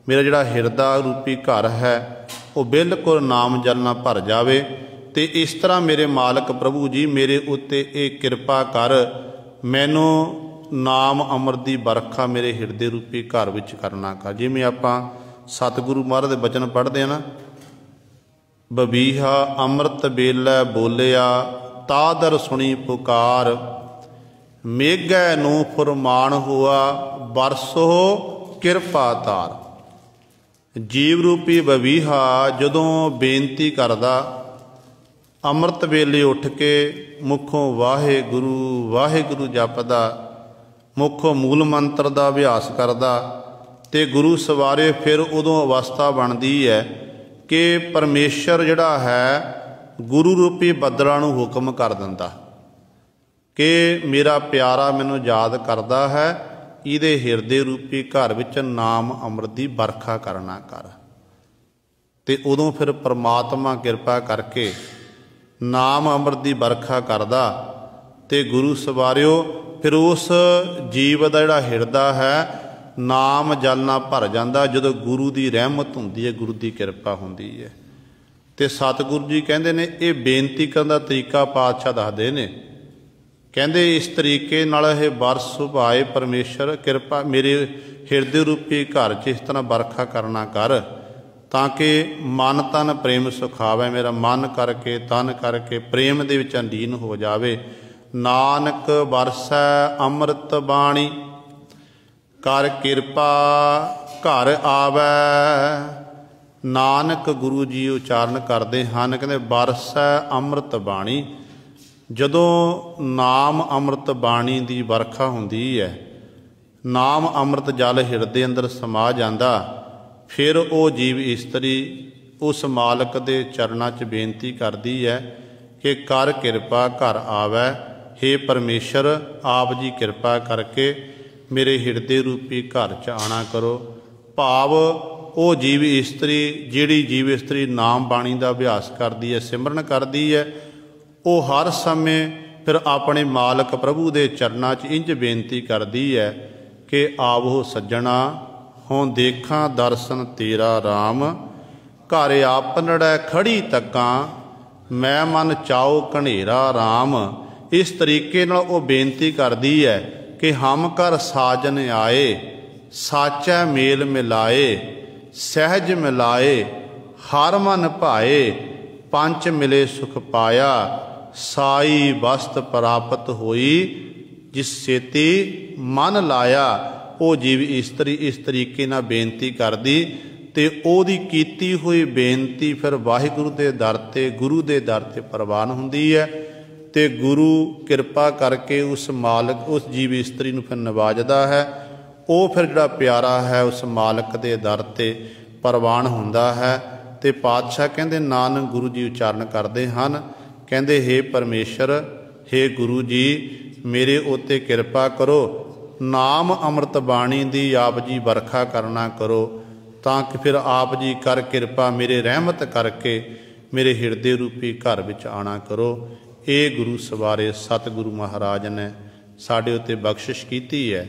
A: ਮੇਰਾ ਜਿਹੜਾ ਹਿਰਦਾ ਰੂਪੀ ਘਰ ਹੈ ਉਹ ਬਿਲਕੁਲ ਨਾਮ ਜਲ ਨਾਲ ਭਰ ਜਾਵੇ। ਅਤੇ ਇਸ ਤਰ੍ਹਾਂ ਮੇਰੇ ਮਾਲਕ ਪ੍ਰਭੂ ਜੀ ਮੇਰੇ ਉੱਤੇ ਇਹ ਕਿਰਪਾ ਕਰ, ਮੈਨੂੰ ਨਾਮ ਅੰਮ੍ਰਿਤ ਦੀ ਵਰਖਾ ਮੇਰੇ ਹਿਰਦੇ ਰੂਪੀ ਘਰ ਵਿੱਚ ਕਰਨਾ ਕਰ। ਜਿਵੇਂ ਆਪਾਂ ਸਤਿਗੁਰੂ ਮਹਾਰਾਜ ਦੇ ਬਚਨ ਪੜ੍ਹਦੇ ਹਾਂ ਨਾ, ਬਬੀਹਾ ਅੰਮ੍ਰਿਤ ਵੇਲੇ ਬੋਲਿਆ, ਤਾਦਰ ਸੁਣੀ ਪੁਕਾਰ, ਮੇਘੈ ਨੂੰ ਫੁਰਮਾਨ ਹੋਆ, ਬਰਸੋ ਕਿਰਪਾ ਤਾਰ। ਜੀਵ ਰੂਪੀ ਬਬੀਹਾ ਜਦੋਂ ਬੇਨਤੀ ਕਰਦਾ, ਅੰਮ੍ਰਿਤ ਵੇਲੇ ਉੱਠ ਕੇ ਮੁੱਖੋਂ ਵਾਹਿਗੁਰੂ ਵਾਹਿਗੁਰੂ ਜਪਦਾ, ਮੁੱਖੋਂ ਮੂਲ ਮੰਤਰ ਦਾ ਅਭਿਆਸ ਕਰਦਾ, ਅਤੇ ਗੁਰੂ ਸਵਾਰੇ ਫਿਰ ਉਦੋਂ ਅਵਸਥਾ ਬਣਦੀ ਹੈ ਕਿ ਪਰਮੇਸ਼ਰ ਜਿਹੜਾ ਹੈ ਗੁਰੂ ਰੂਪੀ ਬੱਦਲਾਂ ਨੂੰ ਹੁਕਮ ਕਰ ਦਿੰਦਾ ਕਿ ਮੇਰਾ ਪਿਆਰਾ ਮੈਨੂੰ ਯਾਦ ਕਰਦਾ ਹੈ, ਇਹਦੇ ਹਿਰਦੇ ਰੂਪੀ ਘਰ ਵਿੱਚ ਨਾਮ ਅੰਮ੍ਰਿਤ ਦੀ ਵਰਖਾ ਕਰਨਾ ਕਰ। ਅਤੇ ਉਦੋਂ ਫਿਰ ਪਰਮਾਤਮਾ ਕਿਰਪਾ ਕਰਕੇ ਨਾਮ ਅੰਮ੍ਰਿਤ ਦੀ ਵਰਖਾ ਕਰਦਾ, ਅਤੇ ਗੁਰੂ ਸਵਾਰਿਓ ਫਿਰ ਉਸ ਜੀਵ ਦਾ ਜਿਹੜਾ ਹਿਰਦਾ ਹੈ ਨਾਮ ਜਲ ਨਾਲ ਭਰ ਜਾਂਦਾ, ਜਦੋਂ ਗੁਰੂ ਦੀ ਰਹਿਮਤ ਹੁੰਦੀ ਹੈ, ਗੁਰੂ ਦੀ ਕਿਰਪਾ ਹੁੰਦੀ ਹੈ। ਅਤੇ ਸਤਿਗੁਰੂ ਜੀ ਕਹਿੰਦੇ ਨੇ ਇਹ ਬੇਨਤੀ ਕਰਨ ਦਾ ਤਰੀਕਾ ਪਾਤਸ਼ਾਹ ਦੱਸਦੇ ਨੇ, ਕਹਿੰਦੇ ਇਸ ਤਰੀਕੇ ਨਾਲ ਇਹ ਬਰਸ ਸੁਭਾਏ, ਪਰਮੇਸ਼ਰ ਕਿਰਪਾ ਮੇਰੇ ਹਿਰਦੇ ਰੂਪੀ ਘਰ 'ਚ ਇਸ ਤਰ੍ਹਾਂ ਵਰਖਾ ਕਰਨਾ ਕਰ, ਤਾਂ ਕਿ ਮਨ ਤਨ ਪ੍ਰੇਮ ਸੁਖਾਵੇ, ਮੇਰਾ ਮਨ ਕਰਕੇ ਤਨ ਕਰਕੇ ਪ੍ਰੇਮ ਦੇ ਵਿੱਚ ਅਲੀਨ ਹੋ ਜਾਵੇ। ਨਾਨਕ ਵਰਸੈ ਅੰਮ੍ਰਿਤ ਬਾਣੀ, ਕਰ ਕਿਰਪਾ ਘਰ ਆਵੈ। ਨਾਨਕ ਗੁਰੂ ਜੀ ਉਚਾਰਨ ਕਰਦੇ ਹਨ, ਕਹਿੰਦੇ ਵਰਸੈ ਅੰਮ੍ਰਿਤ ਬਾਣੀ, ਜਦੋਂ ਨਾਮ ਅੰਮ੍ਰਿਤ ਬਾਣੀ ਦੀ ਵਰਖਾ ਹੁੰਦੀ ਹੈ, ਨਾਮ ਅੰਮ੍ਰਿਤ ਜਲ ਹਿਰਦੇ ਅੰਦਰ ਸਮਾ ਜਾਂਦਾ, ਫਿਰ ਉਹ ਜੀਵ ਇਸਤਰੀ ਉਸ ਮਾਲਕ ਦੇ ਚਰਨਾਂ 'ਚ ਬੇਨਤੀ ਕਰਦੀ ਹੈ ਕਿ ਕਰ ਕਿਰਪਾ ਘਰ ਆਵੈ, ਹੇ ਪਰਮੇਸ਼ਰ ਆਪ ਜੀ ਕਿਰਪਾ ਕਰਕੇ ਮੇਰੇ ਹਿਰਦੇ ਰੂਪੀ ਘਰ 'ਚ ਆਉਣਾ ਕਰੋ। ਭਾਵ ਉਹ ਜੀਵ ਇਸਤਰੀ, ਜਿਹੜੀ ਜੀਵ ਇਸਤਰੀ ਨਾਮ ਬਾਣੀ ਦਾ ਅਭਿਆਸ ਕਰਦੀ ਹੈ, ਸਿਮਰਨ ਕਰਦੀ ਹੈ, ਉਹ ਹਰ ਸਮੇਂ ਫਿਰ ਆਪਣੇ ਮਾਲਕ ਪ੍ਰਭੂ ਦੇ ਚਰਨਾਂ 'ਚ ਇੰਝ ਬੇਨਤੀ ਕਰਦੀ ਹੈ ਕਿ ਆਵੋ ਸੱਜਣਾ ਹੋਂ ਦੇਖਾਂ ਦਰਸ਼ਨ ਤੇਰਾ ਰਾਮ, ਘਰ ਆਪਨੜੈ ਖੜੀ ਤੱਕਾਂ ਮੈਂ ਮਨ ਚਾਓ ਘਨੇਰਾ ਰਾਮ। इस तरीके नाल वो बेनती करदी है कि हम कर साजन आए, साचा मेल मिलाए, सहज मिलाए, हर मन भाए, पंच मिले सुख पाया, साई वस्त प्राप्त होई, जिस सेती मन लाया। वो जीव इस्त्री इस तरीके नाल बेनती करदी ते ओदी कीती हुई बेनती फिर वाहिगुरू दे दर ते, गुरु दे दर ते प्रवान हुंदी है ते गुरु किरपा करके उस मालक उस जीव इस्त्री नूं फिर नवाजदा है। वो फिर जिहड़ा प्यारा है उस मालक दे दर ते प्रवान हुंदा है। ते पातशाह कहंदे नानक गुरु जी उचारण करदे हन, कहंदे हे परमेश्वर, हे गुरु जी, मेरे उत्ते किरपा करो, नाम अमृत बाणी दी आप जी बरखा करना करो, तां कि फिर आप जी कर किरपा मेरे रहमत करके मेरे हिरदे रूपी घर विच आना करो। ये गुरु सवारे सतगुरु महाराज ने साडे उत्ते बख्शिश कीती है।